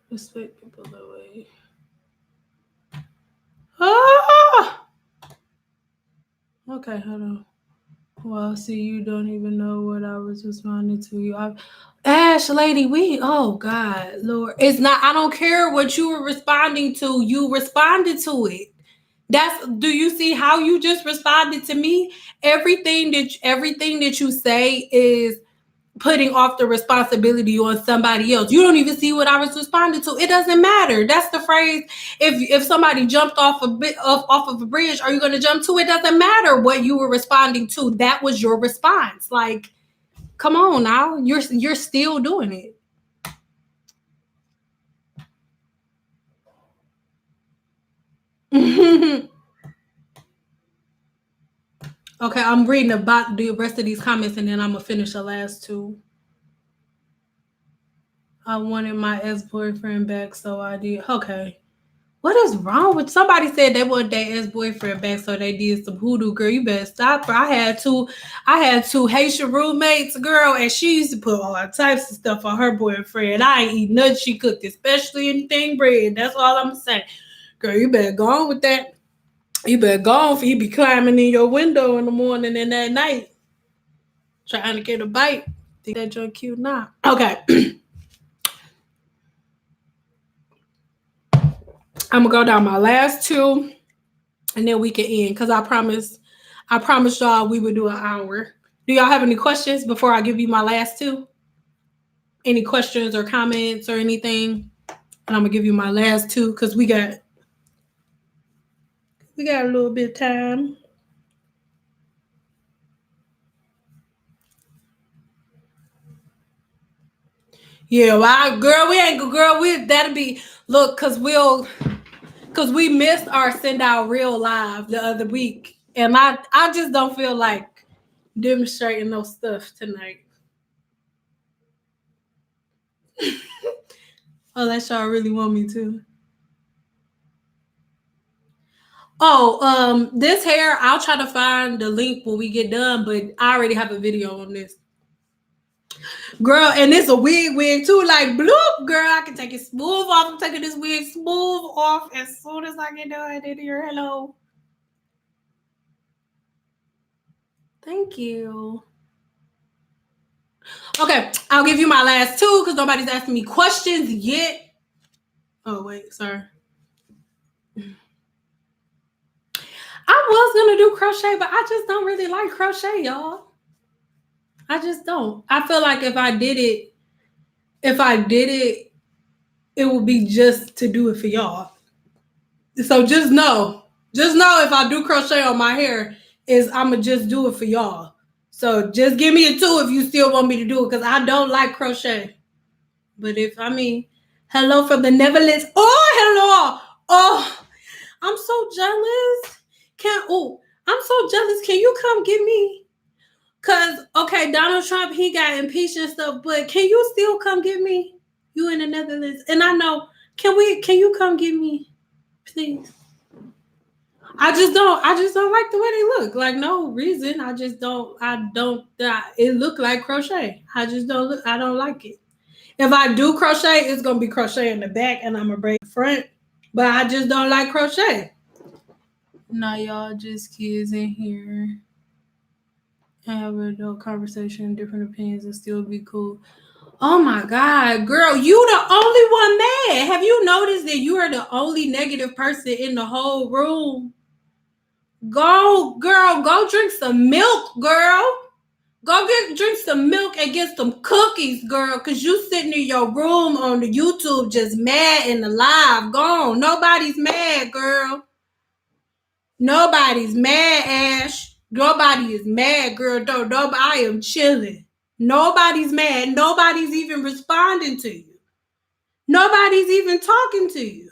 Respect people that way. Ah! Okay, hold on. Well, see, you don't even know what I was responding to you. Ash, lady, oh God, Lord. It's not, I don't care what you were responding to. You responded to it. Do you see how you just responded to me? Everything that you say is putting off the responsibility on somebody else. You don't even see what I was responding to. It doesn't matter. That's the phrase. If somebody jumped off of a bridge, are you going to jump to it? Doesn't matter what you were responding to. That was your response. Like, come on now. You're still doing it. Okay, I'm reading about the rest of these comments and then I'm gonna finish the last two. I wanted my ex-boyfriend back, so I did. Okay. What is wrong with somebody said they wanted their ex-boyfriend back, so they did some hoodoo. Girl, you better stop her. I had two Haitian roommates, girl, and she used to put all types of stuff on her boyfriend. I ain't eat nothing she cooked, especially anything bread. That's all I'm saying. Girl, you better go on with that. You better go on for he be climbing in your window in the morning and at night. Trying to get a bite. Think that you're cute now. Okay. I'm gonna go down my last two and then we can end because I promised y'all we would do an hour. Do y'all have any questions before I give you my last two? Any questions or comments or anything? And I'm gonna give you my last two because we got a little bit of time. Yeah, well, that'll be, look, cause we missed our send out real live the other week. And I just don't feel like demonstrating no stuff tonight. Unless y'all really want me to. Oh, this hair, I'll try to find the link when we get done, but I already have a video on this. Girl, and it's a wig too, like bloop, girl. I can take it smooth off. I'm taking this wig smooth off as soon as I get done in here. Hello. Thank you. Okay, I'll give you my last two because nobody's asking me questions yet. Oh, wait, sorry. I was going to do crochet, but I just don't really like crochet, y'all. I just don't. I feel like if I did it, it would be just to do it for y'all. So just know if I do crochet on my hair, I'ma just do it for y'all. So just give me a 2 if you still want me to do it, because I don't like crochet. But hello from the Netherlands. Oh, hello. Oh, I'm so jealous. I'm so jealous. Can you come get me? Cause okay, Donald Trump, he got impeached and stuff, but can you still come get me? You in the Netherlands. And I know, can you come get me? Please. I just don't like the way they look. Like, no reason. It look like crochet. I don't like it. If I do crochet, it's gonna be crochet in the back and I'm gonna braid the front. But I just don't like crochet. No, y'all just kids in here. Have an adult conversation, different opinions, and still be cool. Oh my God, girl, you the only one mad. Have you noticed that you are the only negative person in the whole room? Go, girl, go drink some milk, girl. Go drink some milk and get some cookies, girl, because you sitting in your room on the YouTube just mad in the live. Go on. Nobody's mad, girl. Nobody's mad, Ash. Nobody is mad, girl. I am chilling. Nobody's mad. Nobody's even responding to you. Nobody's even talking to you.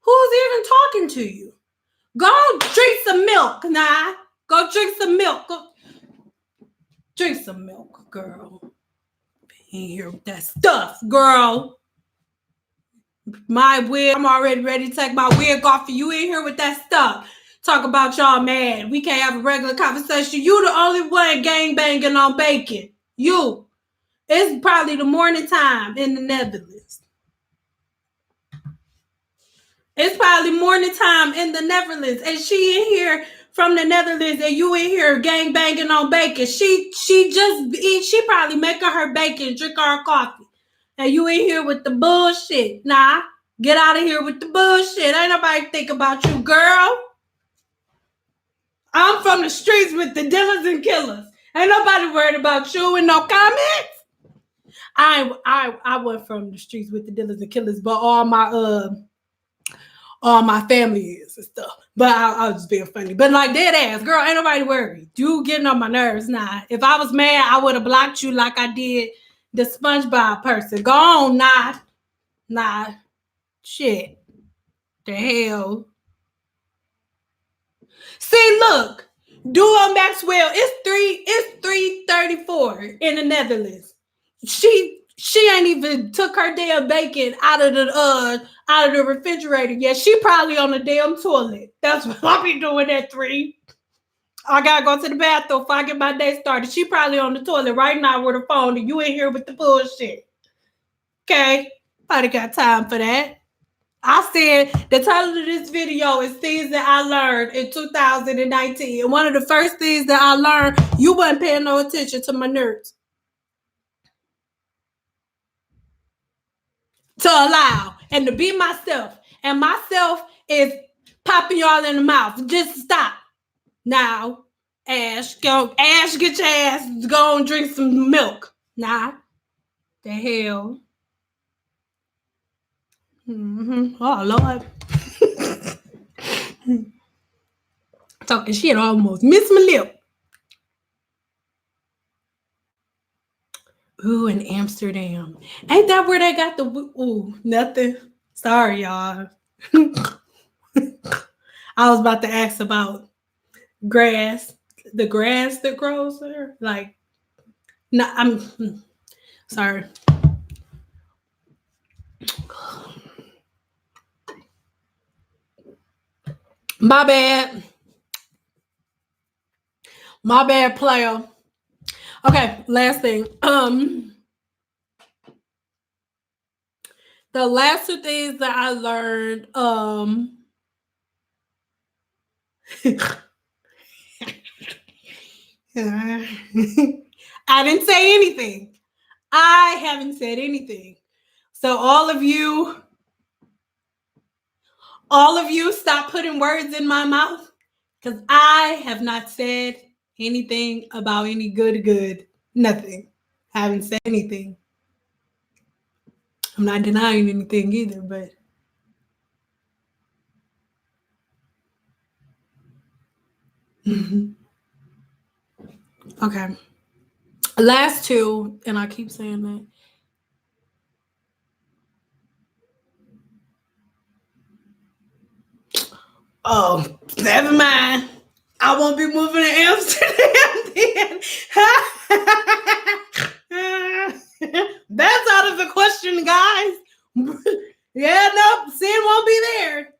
Who's even talking to you? Go drink some milk, nah. Go drink some milk. Go drink some milk, girl. In here with that stuff, girl. My wig, I'm already ready to take my wig off, and you in here with that stuff. Talk about y'all mad. We can't have a regular conversation. You the only one gang banging on bacon. You. It's probably the morning time in the Netherlands. It's probably morning time in the Netherlands, and she in here from the Netherlands, and you in here gang banging on bacon. She probably making her bacon, drink her coffee, and you in here with the bullshit. Nah, get out of here with the bullshit. Ain't nobody think about you, girl. I'm from the streets with the dealers and killers. Ain't nobody worried about you in no comments. I went from the streets with the dealers and killers, but all my family is and stuff. But I was just being funny. But like dead ass, girl, ain't nobody worried. You getting on my nerves. Nah. If I was mad, I would have blocked you like I did the SpongeBob person. Go on, nah. Shit. The hell. See, look. Duo Maxwell, it's 3:34 in the Netherlands. She ain't even took her damn bacon out of the refrigerator yet. She probably on the damn toilet. That's what I be doing at 3. I gotta go to the bathroom before I get my day started. She probably on the toilet right now with her phone, and you in here with the bullshit. Okay? Nobody got time for that. I said the title of this video is Things That I Learned in 2019. And one of the first things that I learned, you wasn't paying no attention to my nerds. To allow and to be myself. And myself is popping y'all in the mouth. Just stop. Now, Ash, get your ass, go and drink some milk. Nah. The hell. Oh, Lord. Talking shit almost. Miss my lip. Ooh, in Amsterdam. Ain't that where they got the nothing? Sorry, y'all. I was about to ask about grass. The grass that grows there. Like, no, I'm sorry. My bad. My bad, player. Okay, last thing. The last two things that I learned, I didn't say anything. I haven't said anything. So all of you stop putting words in my mouth, because I have not said anything about any good. Nothing. I haven't said anything. I'm not denying anything either, but okay. Last two, and I keep saying that. Oh, never mind. I won't be moving to Amsterdam then. That's out of the question, guys. Yeah, nope. Sin won't be there.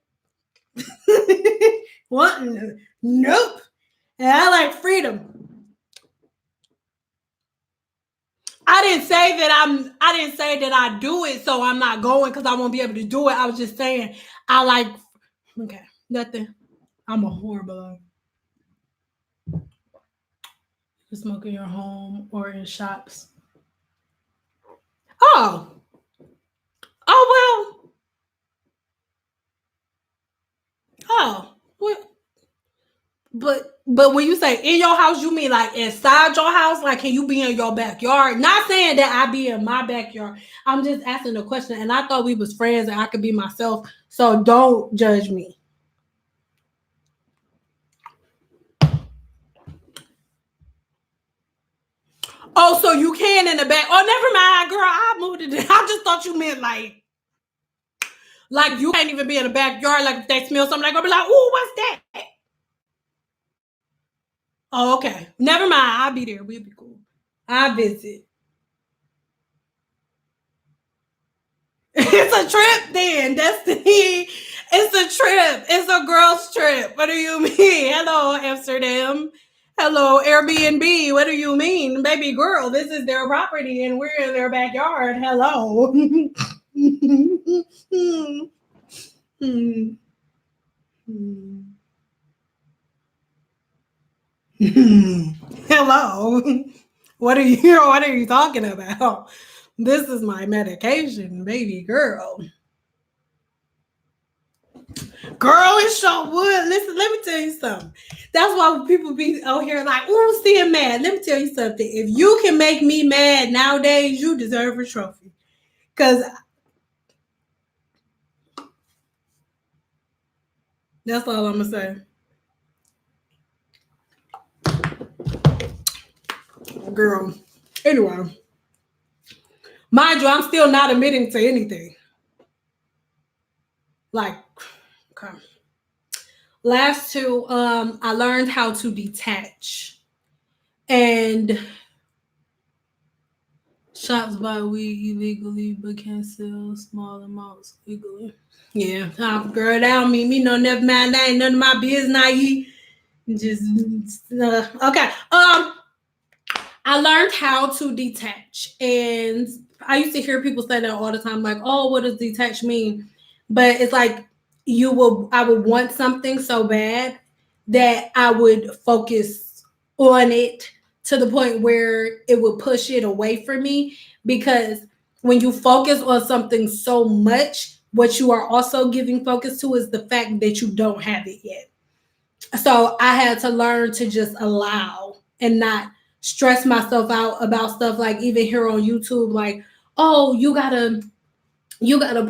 What? Nope. And I like freedom. I didn't say that I do it, so I'm not going because I won't be able to do it. I was just saying I like. Okay, nothing. I'm a horrible. You smoke in your home or in shops. Oh well. Oh, what? But when you say in your house, you mean like inside your house? Like, can you be in your backyard? Not saying that I be in my backyard. I'm just asking a question, and I thought we was friends and I could be myself. So don't judge me. Oh, so you can in the back? Oh, never mind, girl. I moved it. I just thought you meant like you can't even be in the backyard. Like if they smell something, like I'll be like, "Ooh, what's that?" Oh, okay. Never mind. I'll be there. We'll be cool. I'll visit. It's a trip then. That's the thing. It's a trip. It's a girl's trip. What do you mean? Hello, Amsterdam. Hello, Airbnb. What do you mean? Baby girl, this is their property and we're in their backyard. Hello. Hello. What are you talking about? This is my medication, baby girl. Girl, it sure would. Listen, let me tell you something. That's why people be out here like, ooh, still mad. Let me tell you something. If you can make me mad nowadays, you deserve a trophy. Because that's all I'm going to say. Girl. Anyway. Mind you, I'm still not admitting to anything. Like, okay. Last two, I learned how to detach. And shops buy weed illegally but can sell small amounts legally. Yeah, girl, that don't mean me no. Never mind. That ain't none of my business. Just okay. I learned how to detach, and I used to hear people say that all the time, like, "Oh, what does detach mean?" But it's like I would want something so bad that I would focus on it to the point where it would push it away from me. Because when you focus on something so much, what you are also giving focus to is the fact that you don't have it yet. So I had to learn to just allow and not stress myself out about stuff, like even here on YouTube, like, oh, you gotta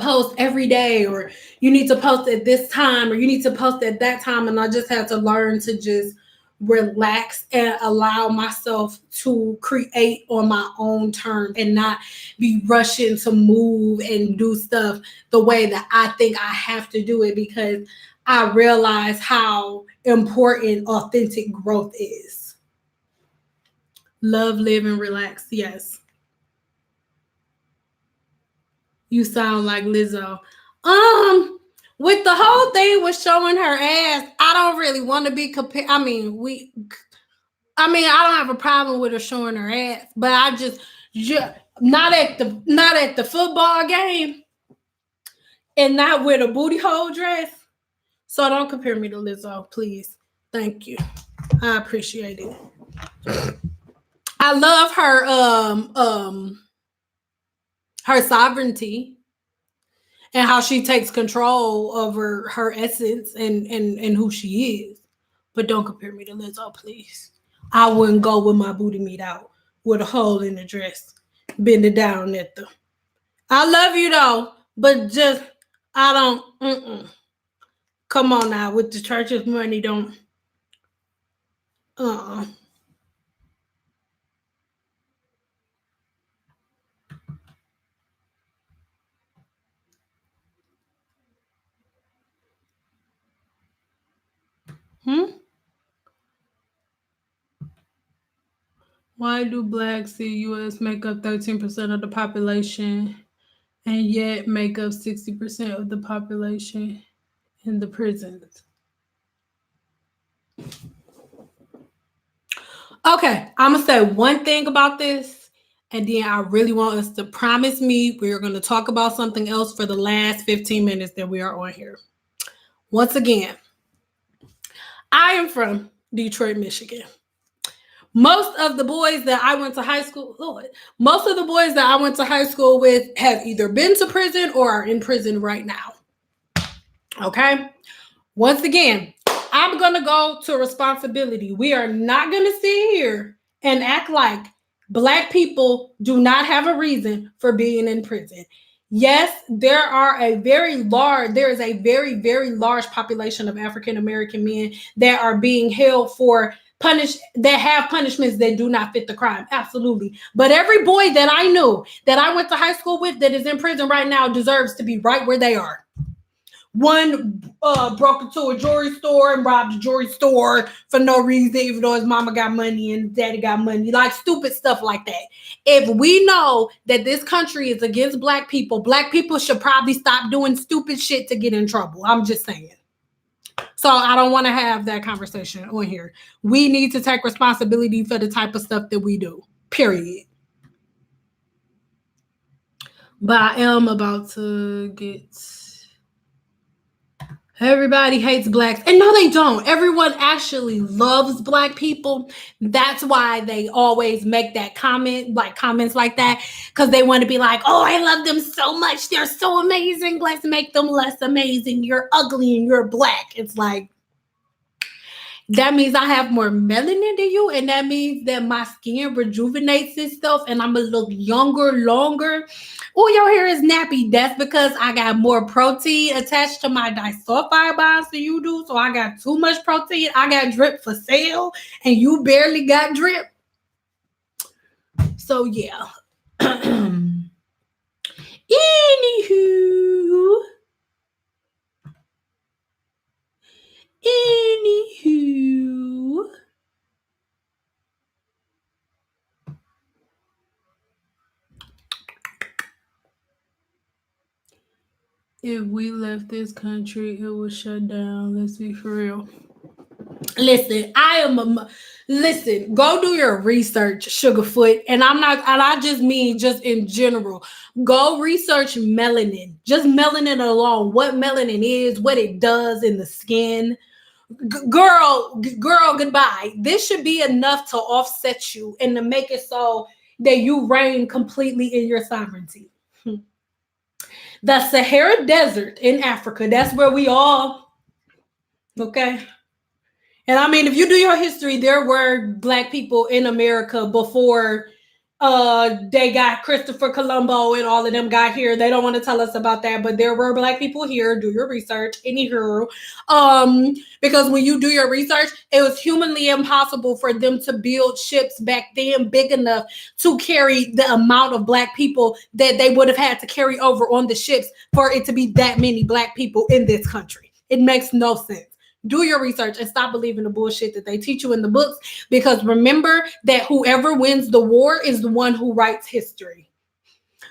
post every day, or you need to post at this time, or you need to post at that time. And I just had to learn to just relax and allow myself to create on my own terms and not be rushing to move and do stuff the way that I think I have to do it, because I realize how important authentic growth is. Love, live, and relax. Yes. You sound like Lizzo. With the whole thing with showing her ass, I don't really want to be compared. I mean, I don't have a problem with her showing her ass, but I just not at the football game and not with a booty hole dress. So don't compare me to Lizzo, please. Thank you. I appreciate it. I love her sovereignty and how she takes control over her essence and who she is. But don't compare me to Lizzo, please. I wouldn't go with my booty meat out with a hole in the dress, bend it down at the. I love you though, but just I don't. Come on now, with the church's money, don't. Why do blacks in U.S. make up 13% of the population and yet make up 60% of the population in the prisons? Okay, I'm going to say one thing about this, and then I really want us to promise me we're going to talk about something else for the last 15 minutes that we are on here. Once again, I am from Detroit, Michigan. Most of the boys that I went to high school, most of the boys that I went to high school with have either been to prison or are in prison right now. Okay? Once again, I'm going to go to responsibility. We are not going to sit here and act like Black people do not have a reason for being in prison. Yes, there is a very, very large population of African American men that are being held for that have punishments that do not fit the crime. Absolutely. But every boy that I knew that I went to high school with that is in prison right now deserves to be right where they are. One broke into a jewelry store and robbed a jewelry store for no reason, even though his mama got money and his daddy got money, like stupid stuff like that. If we know that this country is against Black people should probably stop doing stupid shit to get in trouble. I'm just saying. So I don't want to have that conversation on here. We need to take responsibility for the type of stuff that we do, period. But I am about to get... Everybody hates Blacks. And no, they don't. Everyone actually loves Black people. That's why they always make that comments like that, because they want to be like, oh, I love them so much. They're so amazing. Let's make them less amazing. You're ugly and you're Black. It's like, that means I have more melanin than you, and that means that my skin rejuvenates itself and I'm going to look younger, longer. Oh, your hair is nappy. That's because I got more protein attached to my disulfide bonds than you do. So I got too much protein. I got drip for sale, and you barely got drip. So, yeah. Anywho. If we left this country, it would shut down. Let's be for real. Listen, listen, go do your research, Sugarfoot. And I just mean just in general. Go research melanin. Just melanin alone. What melanin is, what it does in the skin. Girl, goodbye. This should be enough to offset you and to make it so that you reign completely in your sovereignty. The Sahara Desert in Africa, that's where we all, okay? And I mean, if you do your history, there were Black people in America before they got Christopher Colombo and all of them got here. They don't want to tell us about that, but there were Black people here. Do your research. Anywho, because when you do your research, it was humanly impossible for them to build ships back then big enough to carry the amount of Black people that they would have had to carry over on the ships for it to be that many Black people in this country. It makes no sense. Do your research and stop believing the bullshit that they teach you in the books, because remember that whoever wins the war is the one who writes history.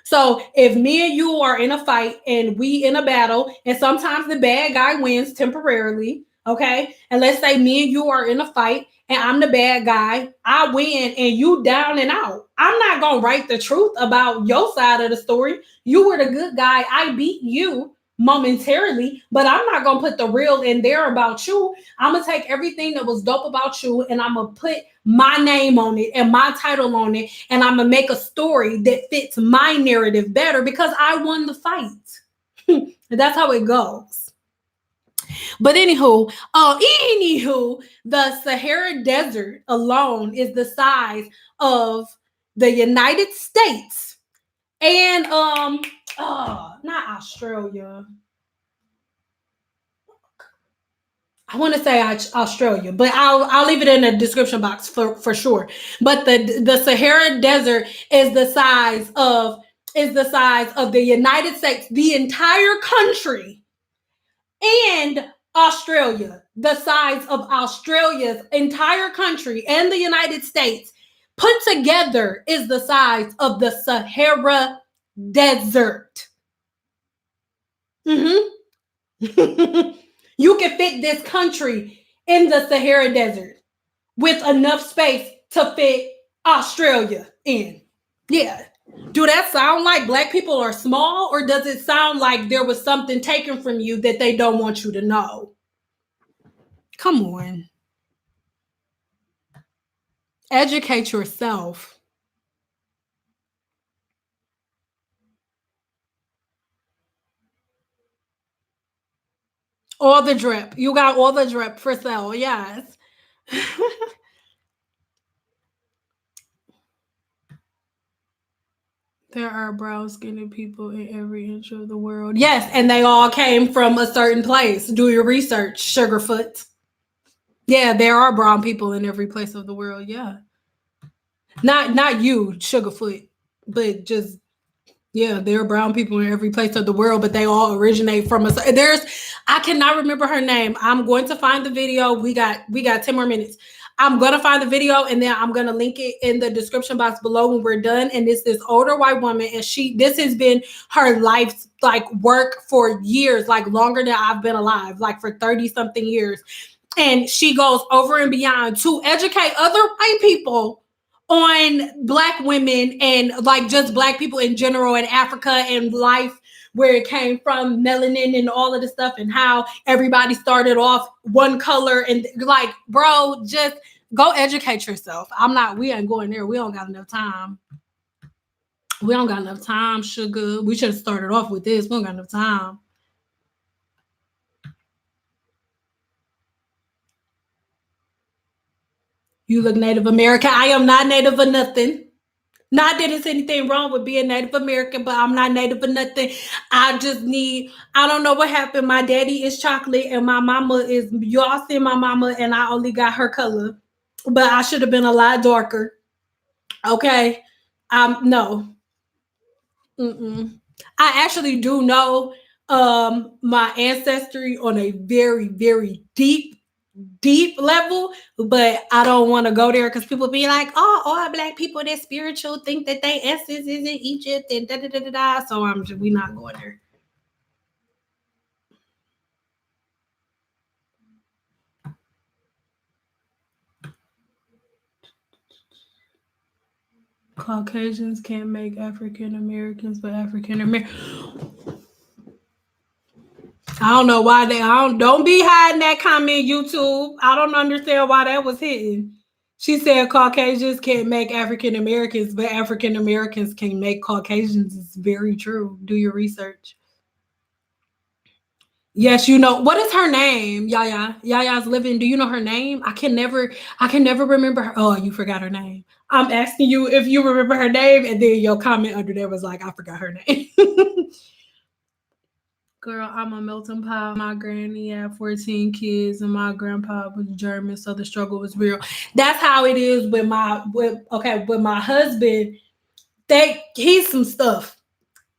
So if me and you are in a fight and we in a battle, and sometimes the bad guy wins temporarily, okay? And let's say me and you are in a fight and I'm the bad guy, I win and you down and out. I'm not going to write the truth about your side of the story. You were the good guy. I beat you momentarily, but I'm not gonna put the real in there about you. I'm gonna take everything that was dope about you and I'm gonna put my name on it and my title on it, and I'm gonna make a story that fits my narrative better because I won the fight. That's how it goes. But anywho, the Sahara Desert alone is the size of the United States and not Australia. I want to say Australia, but I'll leave it in the description box for sure. But the Sahara Desert is the size of the United States, the entire country, and Australia, the size of Australia's entire country and the United States put together is the size of the Sahara Desert. You can fit this country in the Sahara Desert with enough space to fit Australia in. Yeah. Do that sound like Black people are small, or does it sound like there was something taken from you that they don't want you to know? Come on. Educate yourself. All the drip. You got all the drip for sale. Yes. There are brown skinned people in every inch of the world. Yes, and they all came from a certain place. Do your research, Sugarfoot. Yeah, there are brown people in every place of the world. Yeah. Not you, Sugarfoot, but just, yeah, there are brown people in every place of the world, but they all originate from us. I cannot remember her name. I'm going to find the video. We got 10 more minutes. I'm going to find the video and then I'm going to link it in the description box below when we're done. And it's this older white woman, and this has been her life's like work for years, like longer than I've been alive, like for 30 something years. And she goes over and beyond to educate other white people on Black women and like just Black people in general in Africa and life, where it came from, melanin and all of the stuff, and how everybody started off one color. And like, bro, just go educate yourself. We ain't going there. We don't got enough time. We don't got enough time, sugar. We should have started off with this. We don't got enough time. You look Native American. I am not Native or nothing. Not that there's anything wrong with being Native American, but I'm not Native or nothing. I don't know what happened. My daddy is chocolate and my mama is, y'all see my mama, and I only got her color. But I should have been a lot darker. Okay? No. I actually do know my ancestry on a very, very deep level, but I don't want to go there because people be like, oh, all Black people that's spiritual think that they essence is in Egypt and da da da da da. So we not going there. Caucasians can't make African Americans, but African Americans. I don't know why don't be hiding that comment, YouTube. I don't understand why that was hitting. She said Caucasians can't make African Americans, but African Americans can make Caucasians. It's very true. Do your research. Yes, you know. What is her name? Yaya. Yaya's living. Do you know her name? I can never remember her. Oh, you forgot her name. I'm asking you if you remember her name, and then your comment under there was like, I forgot her name. Girl, I'm a melting pot. My granny had 14 kids, and my grandpa was German, so the struggle was real. That's how it is with with my husband. He's some stuff.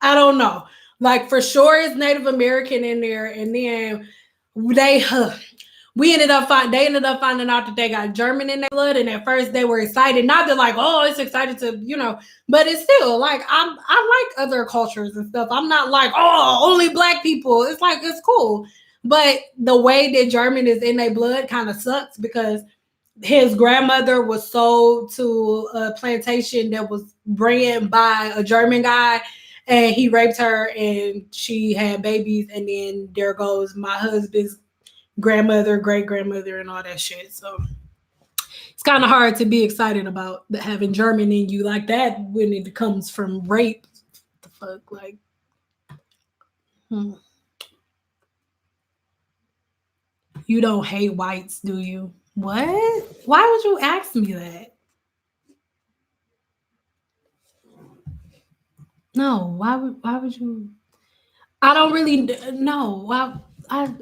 I don't know. Like for sure, it's Native American in there, and then they they ended up finding out that they got German in their blood, and at first they were excited. Not that like, oh, it's excited to, but it's still like I like other cultures and stuff. I'm not like, oh, only black people. It's like it's cool. But the way that German is in their blood kind of sucks because his grandmother was sold to a plantation that was ran by a German guy, and he raped her and she had babies, and then there goes my husband's grandmother, great grandmother, and all that shit. So it's kind of hard to be excited about having German in you like that when it comes from rape. The fuck, like, you don't hate whites, do you? What? Why would you ask me that? No, why would you? I don't really know.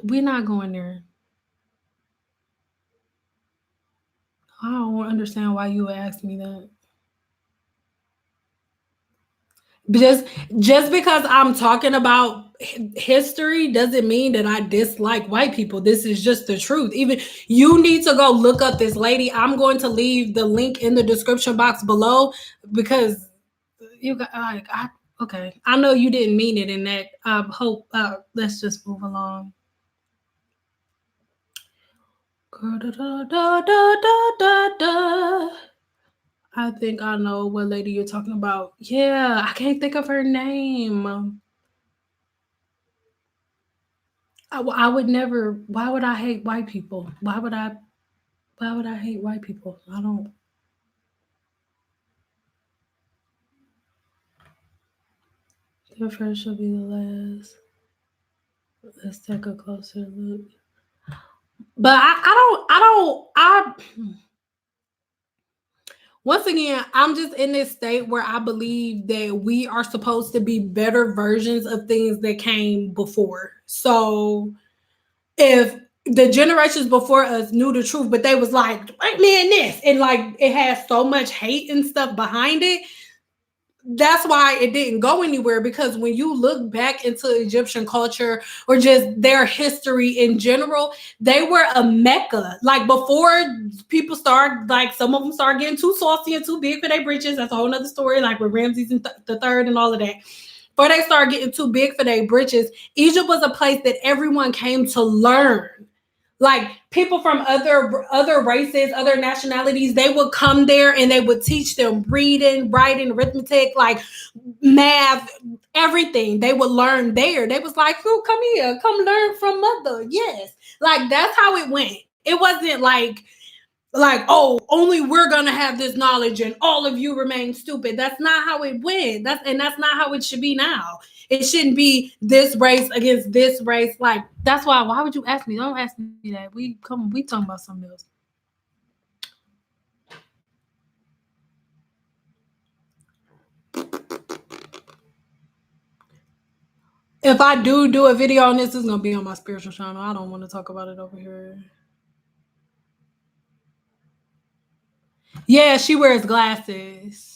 We're not going there. I don't understand why you would ask me that. Just because I'm talking about history doesn't mean that I dislike white people. This is just the truth. Even you need to go look up this lady. I'm going to leave the link in the description box below because you got like okay. I know you didn't mean it in that. I hope let's just move along. I think I know what lady you're talking about. Yeah, I can't think of her name. I would never. Why would I hate white people? Why would I hate white people? I don't. The first shall be the last. Let's take a closer look. But once again, I'm just in this state where I believe that we are supposed to be better versions of things that came before. So if the generations before us knew the truth, but they was like, white man this, and like it has so much hate and stuff behind it, that's why it didn't go anywhere. Because when you look back into Egyptian culture or just their history in general, they were a mecca. Like before people start, like some of them start getting too saucy and too big for their britches. That's a whole nother story, like with Ramses and the third and all of that. Before they start getting too big for their britches, Egypt was a place that everyone came to learn. Like people from other races, other nationalities, they would come there and they would teach them reading, writing, arithmetic, like math, everything. They would learn there. They was like, "Who come here? Come learn from mother." Yes, like that's how it went. It wasn't like oh, only we're gonna have this knowledge and all of you remain stupid. That's not how it went. That's not how it should be now. It shouldn't be this race against this race. Like that's why would you ask me? Don't ask me that. We talking about something else. If I do a video on this, it's gonna be on my spiritual channel. I don't want to talk about it over here. Yeah, she wears glasses.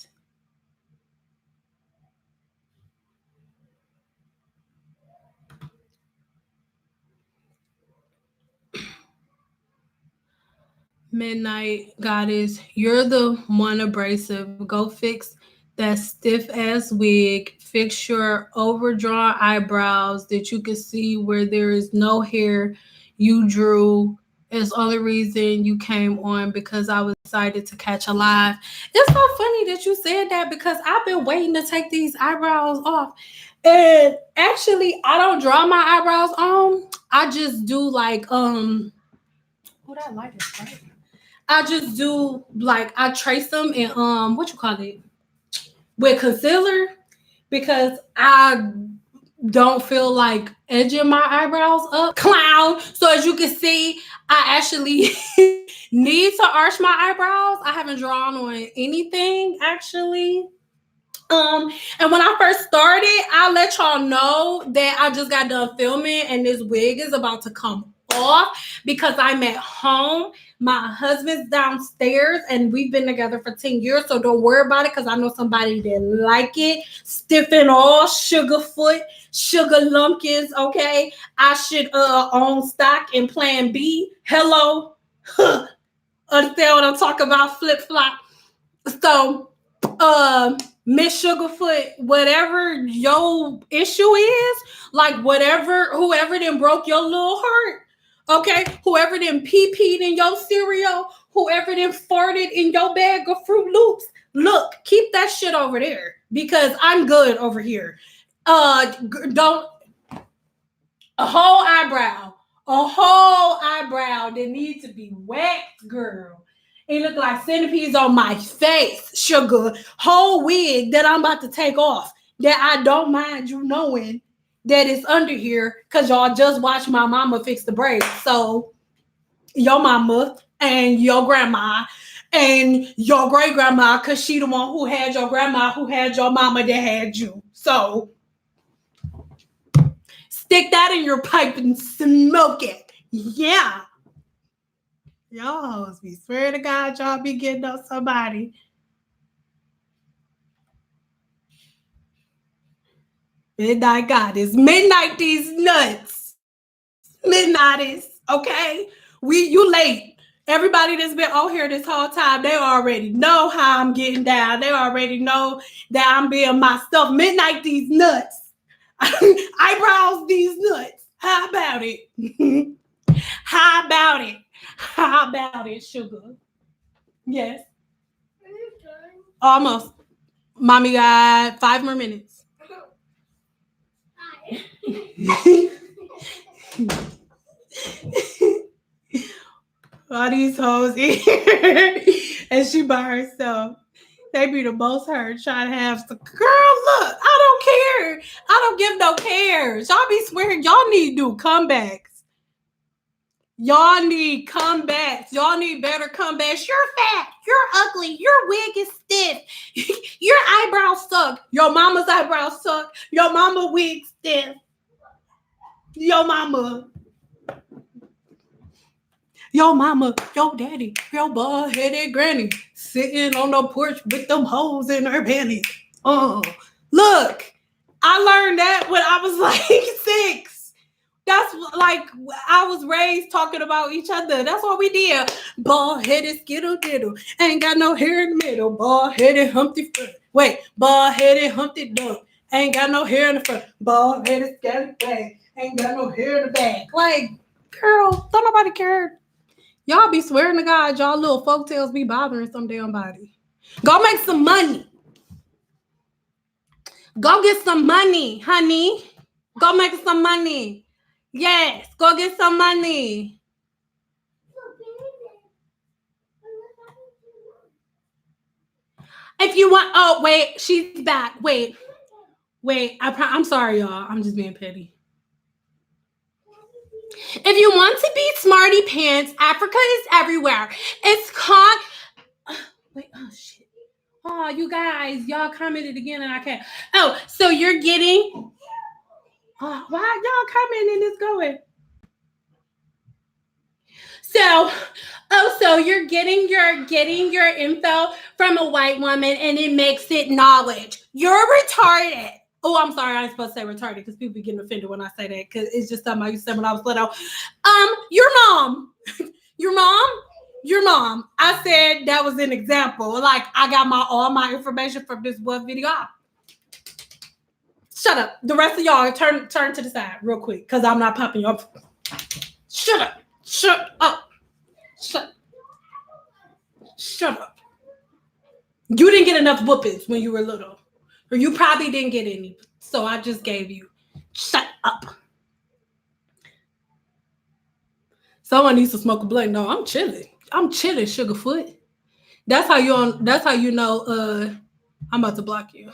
Midnight Goddess, you're the one abrasive. Go fix that stiff ass wig. Fix your overdrawn eyebrows that you can see where there is no hair you drew. It's the only reason you came on because I was excited to catch a live. It's so funny that you said that because I've been waiting to take these eyebrows off. And actually, I don't draw my eyebrows on. I just do like oh, that light is bright. I just do like I trace them in what you call it with concealer because I don't feel like edging my eyebrows up. Clown. So as you can see, I actually need to arch my eyebrows. I haven't drawn on anything actually. And when I first started, I'll let y'all know that I just got done filming and this wig is about to come off because I'm at home. My husband's downstairs and we've been together for 10 years. So don't worry about it because I know somebody that like it. Stiff and all, sugar foot, sugar lumpkins, okay? I should own stock in Plan B. Hello. Understand what I'm talking about? Flip flop. So Miss Sugarfoot, whatever your issue is, like whoever then broke your little heart, okay? Whoever then pee-peed in your cereal, whoever then farted in your bag of Fruit Loops, look, keep that shit over there because I'm good over here. Don't a whole eyebrow that needs to be waxed, girl. It look like centipedes on my face, sugar. Whole wig that I'm about to take off that I don't mind you knowing that it's under here because y'all just watched my mama fix the braids. So your mama and your grandma and your great grandma, because she the one who had your grandma, who had your mama that had you. So stick that in your pipe and smoke it. Yeah. Y'all be swear to God, y'all be getting on somebody. Midnight Goddess. Midnight these nuts. Midnight, okay? You late. Everybody that's been on here this whole time, they already know how I'm getting down. They already know that I'm being myself. Midnight these nuts. Eyebrows these nuts. How about it? How about it? How about it, sugar? Yes. Almost. Mommy got 5 more minutes. All these hoes here. And she by herself. They be the most hurt trying to have some. Girl, look, I don't care. I don't give no cares. Y'all be swearing y'all need to do comebacks. Y'all need comebacks. Y'all need better comebacks. You're fat. You're ugly. Your wig is stiff. Your eyebrows suck. Your mama's eyebrows suck. Your mama wig stiff. Your mama, your daddy, your bald-headed granny sitting on the porch with them holes in her panties. Look, I learned that when I was like 6. That's like I was raised talking about each other. That's what we did. Bald-headed skittle diddle. Ain't got no hair in the middle. Bald-headed Humpty front. Wait, bald-headed Humpty Dump. Ain't got no hair in the front. Bald-headed scallywag. Ain't got no hair in the back. Like, girl, don't nobody care. Y'all be swearing to God, y'all little folktales be bothering some damn body. Go make some money. Go get some money, honey. Go make some money. Yes, go get some money. If you want, oh, wait, she's back. Wait, I'm sorry, y'all. I'm just being petty. If you want to be smarty pants, Africa is everywhere. It's called, wait, oh, shit. Oh, you guys, y'all commented again and I can't. Oh, so you're getting, oh, why y'all commenting and it's going? So you're getting your info from a white woman and it makes it knowledge. You're retarded. Oh, I'm sorry. I ain't supposed to say retarded because people be getting offended when I say that because it's just something I used to say when I was little. Your mom. Your mom. I said that was an example. Like I got all my information from this one video. Shut up. The rest of y'all turn to the side real quick because I'm not popping you up. Shut up. Shut up. Shut up. You didn't get enough whoopings when you were little. Or you probably didn't get any. So I just gave you. Shut up. Someone needs to smoke a blunt. No, I'm chilling. Sugarfoot. That's how you know I'm about to block you.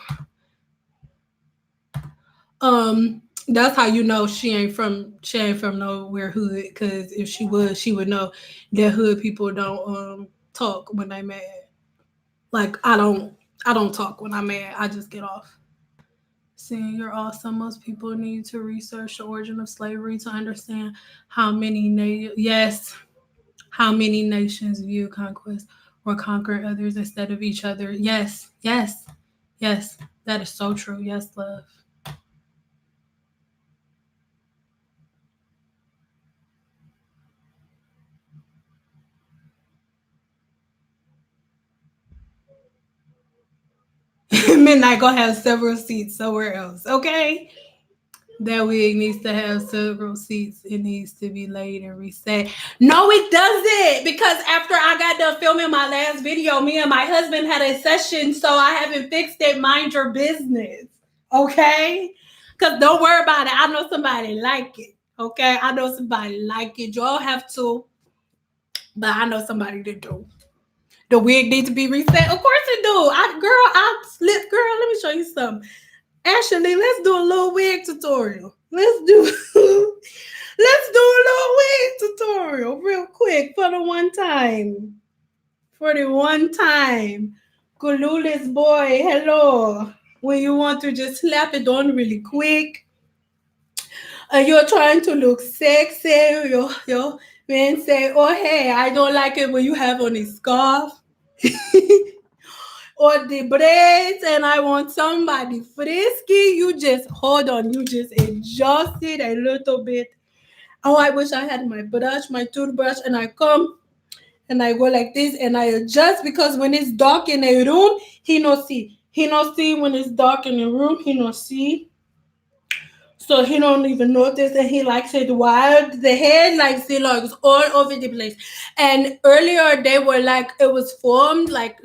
That's how you know she ain't from nowhere hood. Because if she was, she would know that hood people don't talk when they mad. Like I don't talk when I'm mad. I just get off. Seeing you're awesome. Most people need to research the origin of slavery to understand how many how many nations view conquest or conquer others instead of each other. Yes, yes, yes. That is so true. Yes, love. Midnight gonna have several seats somewhere else. Okay. That wig needs to have several seats. It needs to be laid and reset. No, it doesn't. Because after I got done filming my last video, me and my husband had a session, so I haven't fixed it. Mind your business. Okay? Because don't worry about it. I know somebody like it. Okay? I know somebody like it. Y'all have to, but I know somebody to do. The wig needs to be reset. Of course it do. Girl, let me show you something. Ashley, let's do a little wig tutorial. Let's do a little wig tutorial real quick for the one time. For the one time. Kululis boy, hello. When you want to just slap it on really quick. You're trying to look sexy. Your man say, oh hey, I don't like it when you have on a scarf. Or the braids, and I want somebody frisky. You just hold on, you just adjust it a little bit. Oh, I wish I had my toothbrush, and I come and I go like this and I adjust, because when it's dark in a room, he no see. He no see when it's dark in a room, he no see. So he don't even notice, and he likes it wild. The hair like looks all over the place. And earlier they were like it was formed like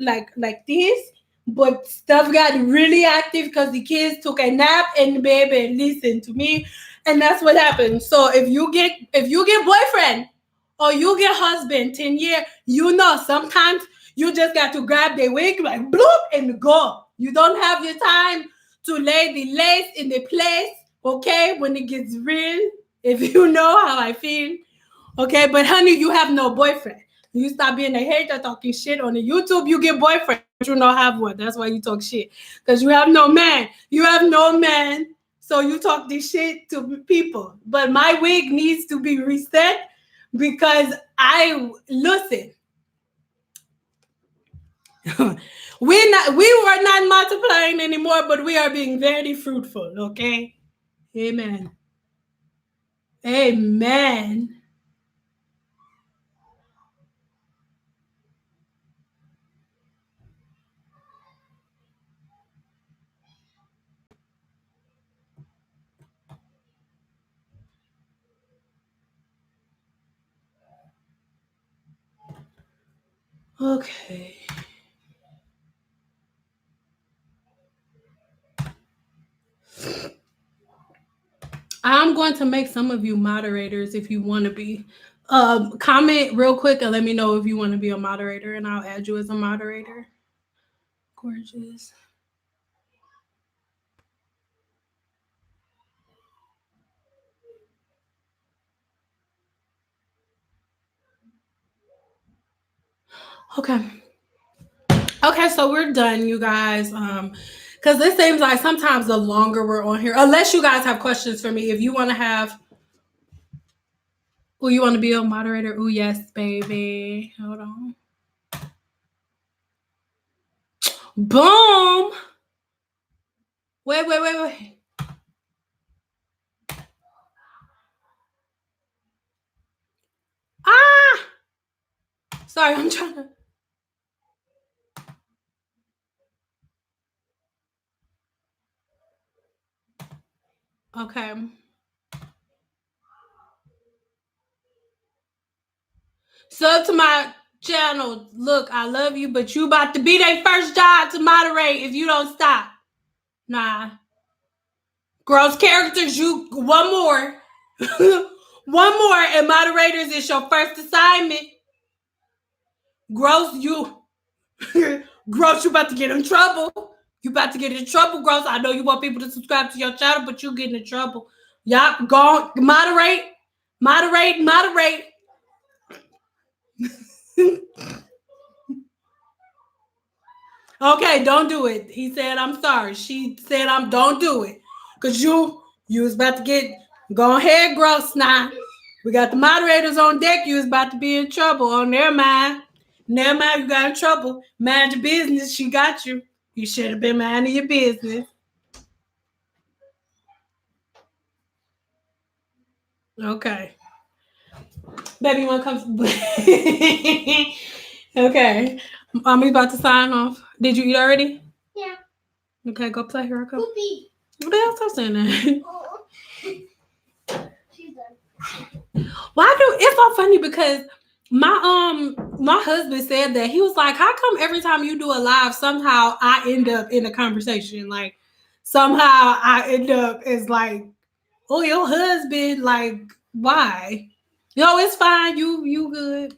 this, but stuff got really active because the kids took a nap, and baby, listen to me. And that's what happened. So if you get boyfriend or you get husband 10 year, sometimes you just got to grab the wig like bloop and go. You don't have the time to lay the lace in the place. Okay, when it gets real, if you know how I feel. Okay, but honey, you have no boyfriend. You stop being a hater talking shit on the YouTube, you get boyfriend, but you don't have one. That's why you talk shit. Because you have no man. You have no man. So you talk this shit to people. But my wig needs to be reset because listen. We were not multiplying anymore, but we are being very fruitful, okay? Amen. Amen. Okay. I'm going to make some of you moderators if you want to be. Comment real quick and let me know if you want to be a moderator, and I'll add you as a moderator. Gorgeous. Okay. Okay, so we're done, you guys. Because this seems like sometimes the longer we're on here, unless you guys have questions for me, if you want to have. Oh, you want to be a moderator? Oh, yes, baby. Hold on. Boom. Wait. Ah! Sorry, I'm trying to. Okay. Sub to my channel. Look, I love you, but you about to be their first job to moderate if you don't stop. Nah. Gross characters, you one more. One more, and moderators is your first assignment. Gross, Gross, you about to get in trouble. You about to get in trouble, Gross. I know you want people to subscribe to your channel, but you getting in trouble. Y'all go moderate. Okay, don't do it. He said, I'm sorry. She said, don't do it. Because you was about to get, go ahead, gross now. We got the moderators on deck. You was about to be in trouble. Oh, never mind. Never mind, you got in trouble. Mind your business. She got you. You should have been minding your business. Okay. Baby, you want to come? Okay. Mommy's about to sign off. Did you eat already? Yeah. Okay, go play. Here I come. Poopy. What the hell stop saying that? Oh. She's done. Why do it's so funny because my husband said that he was like, how come every time you do a live, somehow I end up in a conversation? Like somehow I end up as like, oh, your husband, like, why? No, it's fine. You good.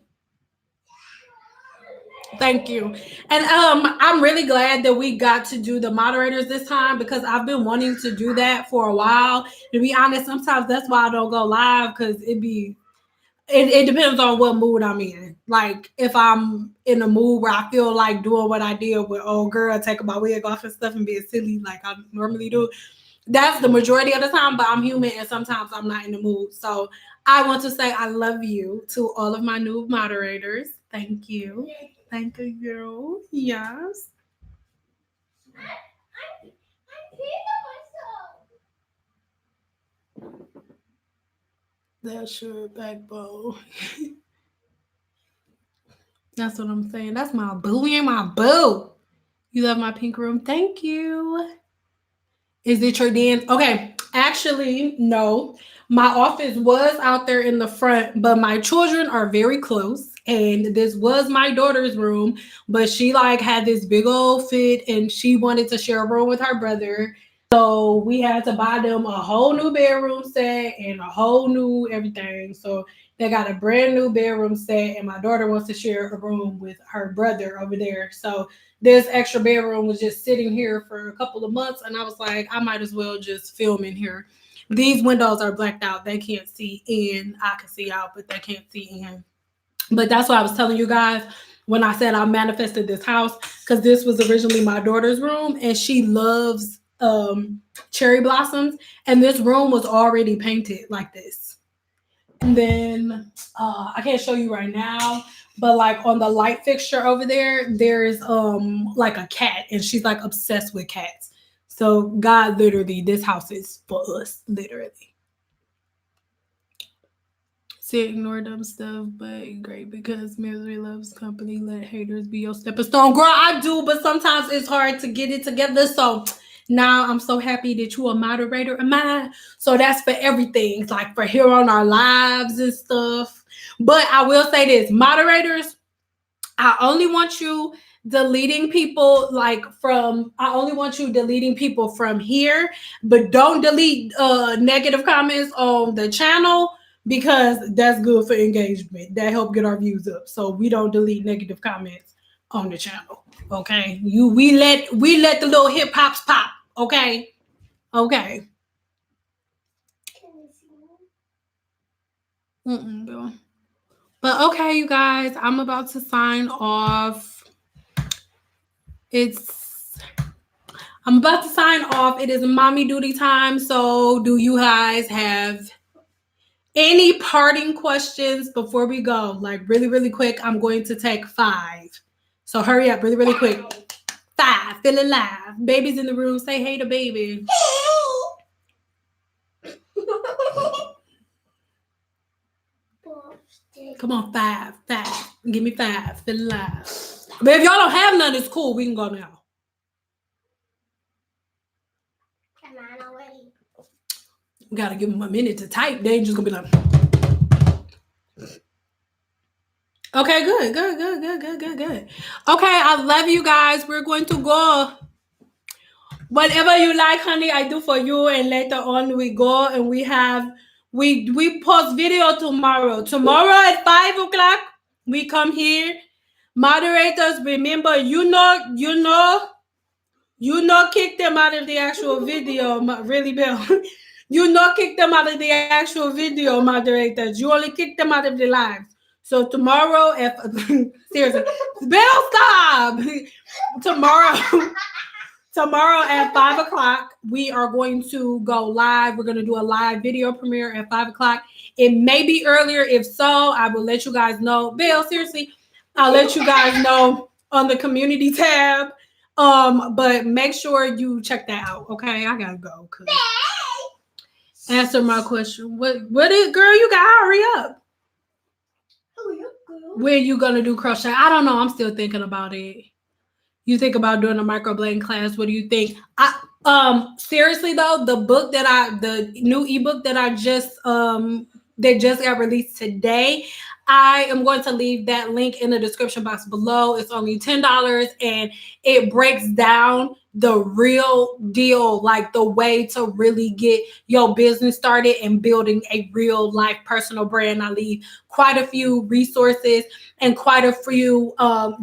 Thank you. And I'm really glad that we got to do the moderators this time because I've been wanting to do that for a while. To be honest, sometimes that's why I don't go live because it depends on what mood I'm in. Like if I'm in a mood where I feel like doing what I did with old girl, taking my wig off and stuff and being silly like I normally do. That's the majority of the time, but I'm human and sometimes I'm not in the mood. So I want to say I love you to all of my new moderators. Thank you. Thank you. Yes. I'm peeing myself. That's your backbone. That's what I'm saying. That's my boo and my boo. You love my pink room. Thank you. Is it your dance? Okay. Actually, no. My office was out there in the front, but my children are very close. And this was my daughter's room, but she like had this big old fit and she wanted to share a room with her brother. So we had to buy them a whole new bedroom set and a whole new everything. So they got a brand new bedroom set, and my daughter wants to share a room with her brother over there. So this extra bedroom was just sitting here for a couple of months, and I was like, I might as well just film in here. These windows are blacked out. They can't see in. I can see out, but they can't see in. But that's what I was telling you guys when I said I manifested this house, because this was originally my daughter's room, and she loves cherry blossoms, and this room was already painted like this. And then I can't show you right now, but like on the light fixture over there's like a cat, and she's like obsessed with cats. So God, literally, this house is for us, literally. See, ignore dumb stuff, but great because misery loves company. Let haters be your stepping stone. Girl, I do, but sometimes it's hard to get it together. So now I'm so happy that you a moderator of mine. So that's for everything, like for here on our lives and stuff. But I will say this, moderators, I only want you deleting people from here, but don't delete negative comments on the channel, because that's good for engagement. That help get our views up. So we don't delete negative comments on the channel. Okay. We let the little hip hops pop. Okay. Okay. Girl. But okay, you guys, I'm about to sign off. I'm about to sign off. It is mommy duty time. So do you guys have any parting questions before we go? Like really, really quick. I'm going to take 5. So hurry up, really, really quick. 5. Feeling live. Baby's in the room. Say hey to baby. Come on, 5. Give me 5. Feeling live. But if y'all don't have none, it's cool. We can go now. We gotta give them a minute to type. They ain't just gonna be like. Okay, good. Okay, I love you guys. We're going to go. Whatever you like, honey, I do for you. And later on, we go and we post video tomorrow. Tomorrow at 5 o'clock, we come here. Moderators, remember, kick them out of the actual video. Really, Bill. You not kick them out of the actual video, moderators. You only kick them out of the lives. So tomorrow, if seriously, Bell, stop. Tomorrow at 5:00, we are going to go live. We're going to do a live video premiere at 5:00. It may be earlier. If so, I will let you guys know. Bill, seriously, I'll let you guys know on the community tab. But make sure you check that out. Okay, I gotta go. Answer my question. What is, girl? You gotta hurry up. When you gonna do crochet? I don't know. I'm still thinking about it. You think about doing a microblading class. What do you think? Seriously though, the new ebook that I just that just got released today, I am going to leave that link in the description box below. It's only $10 and it breaks down the real deal, like the way to really get your business started and building a real life personal brand. I leave quite a few resources and quite a few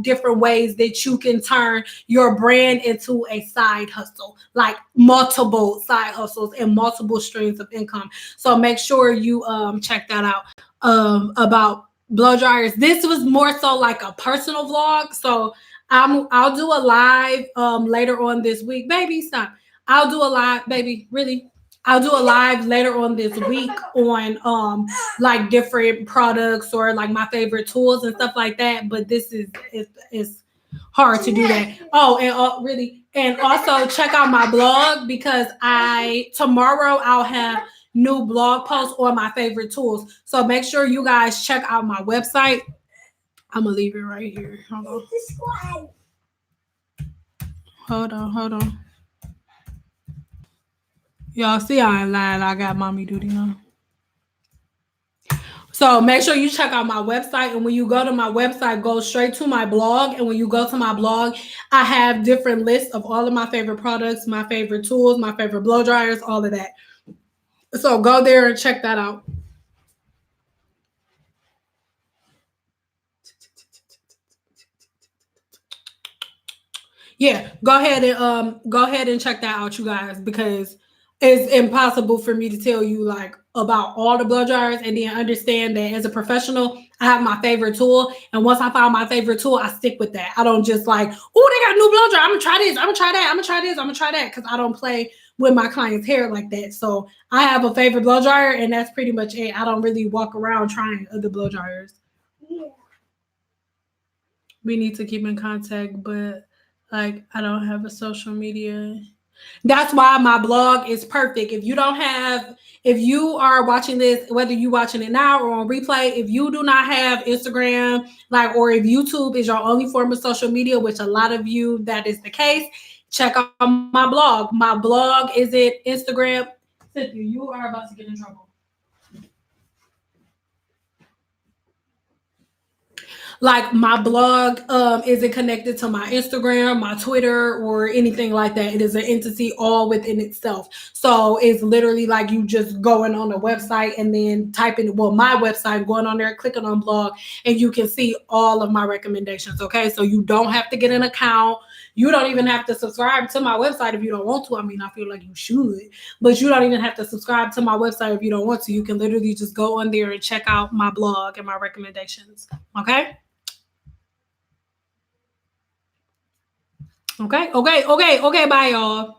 different ways that you can turn your brand into a side hustle, like multiple side hustles and multiple streams of income. So make sure you check that out about blow dryers. This was more so like a personal vlog. So I'll do a live later on this week. Baby, stop. I'll do a live, baby, really. I'll do a live later on this week on like different products or like my favorite tools and stuff like that. But this is hard to do that. Oh, and really, and also check out my blog because tomorrow I'll have new blog posts on my favorite tools. So make sure you guys check out my website. I'm gonna leave it right here. Hold on. Y'all see I ain't lying. I got mommy duty on. So make sure you check out my website. And when you go to my website, go straight to my blog. And when you go to my blog, I have different lists of all of my favorite products, my favorite tools, my favorite blow dryers, all of that. So go there and check that out. Yeah, go ahead and check that out, you guys, because it's impossible for me to tell you like about all the blow dryers and then understand that as a professional, I have my favorite tool. And once I find my favorite tool, I stick with that. I don't just like, oh, they got a new blow dryer. I'm gonna try this. I'm gonna try that. I'm gonna try this. I'm gonna try that. Because I don't play with my clients' hair like that. So I have a favorite blow dryer, and that's pretty much it. I don't really walk around trying other blow dryers. Yeah. We need to keep in contact, but like I don't have a social media. That's why my blog is perfect. If you are watching this, whether you're watching it now or on replay, if you do not have Instagram, or if YouTube is your only form of social media, which a lot of you, that is the case, check out my blog. My blog is at Instagram. Cynthia, you are about to get in trouble. Like my blog isn't connected to my Instagram, my Twitter, or anything like that. It is an entity all within itself. So it's literally like you just going on a website and then typing, my website, going on there, clicking on blog, and you can see all of my recommendations. Okay, so you don't have to get an account. You don't even have to subscribe to my website if you don't want to. I mean, I feel like you should, but you don't even have to subscribe to my website if you don't want to. You can literally just go on there and check out my blog and my recommendations. Okay. Okay, bye, y'all.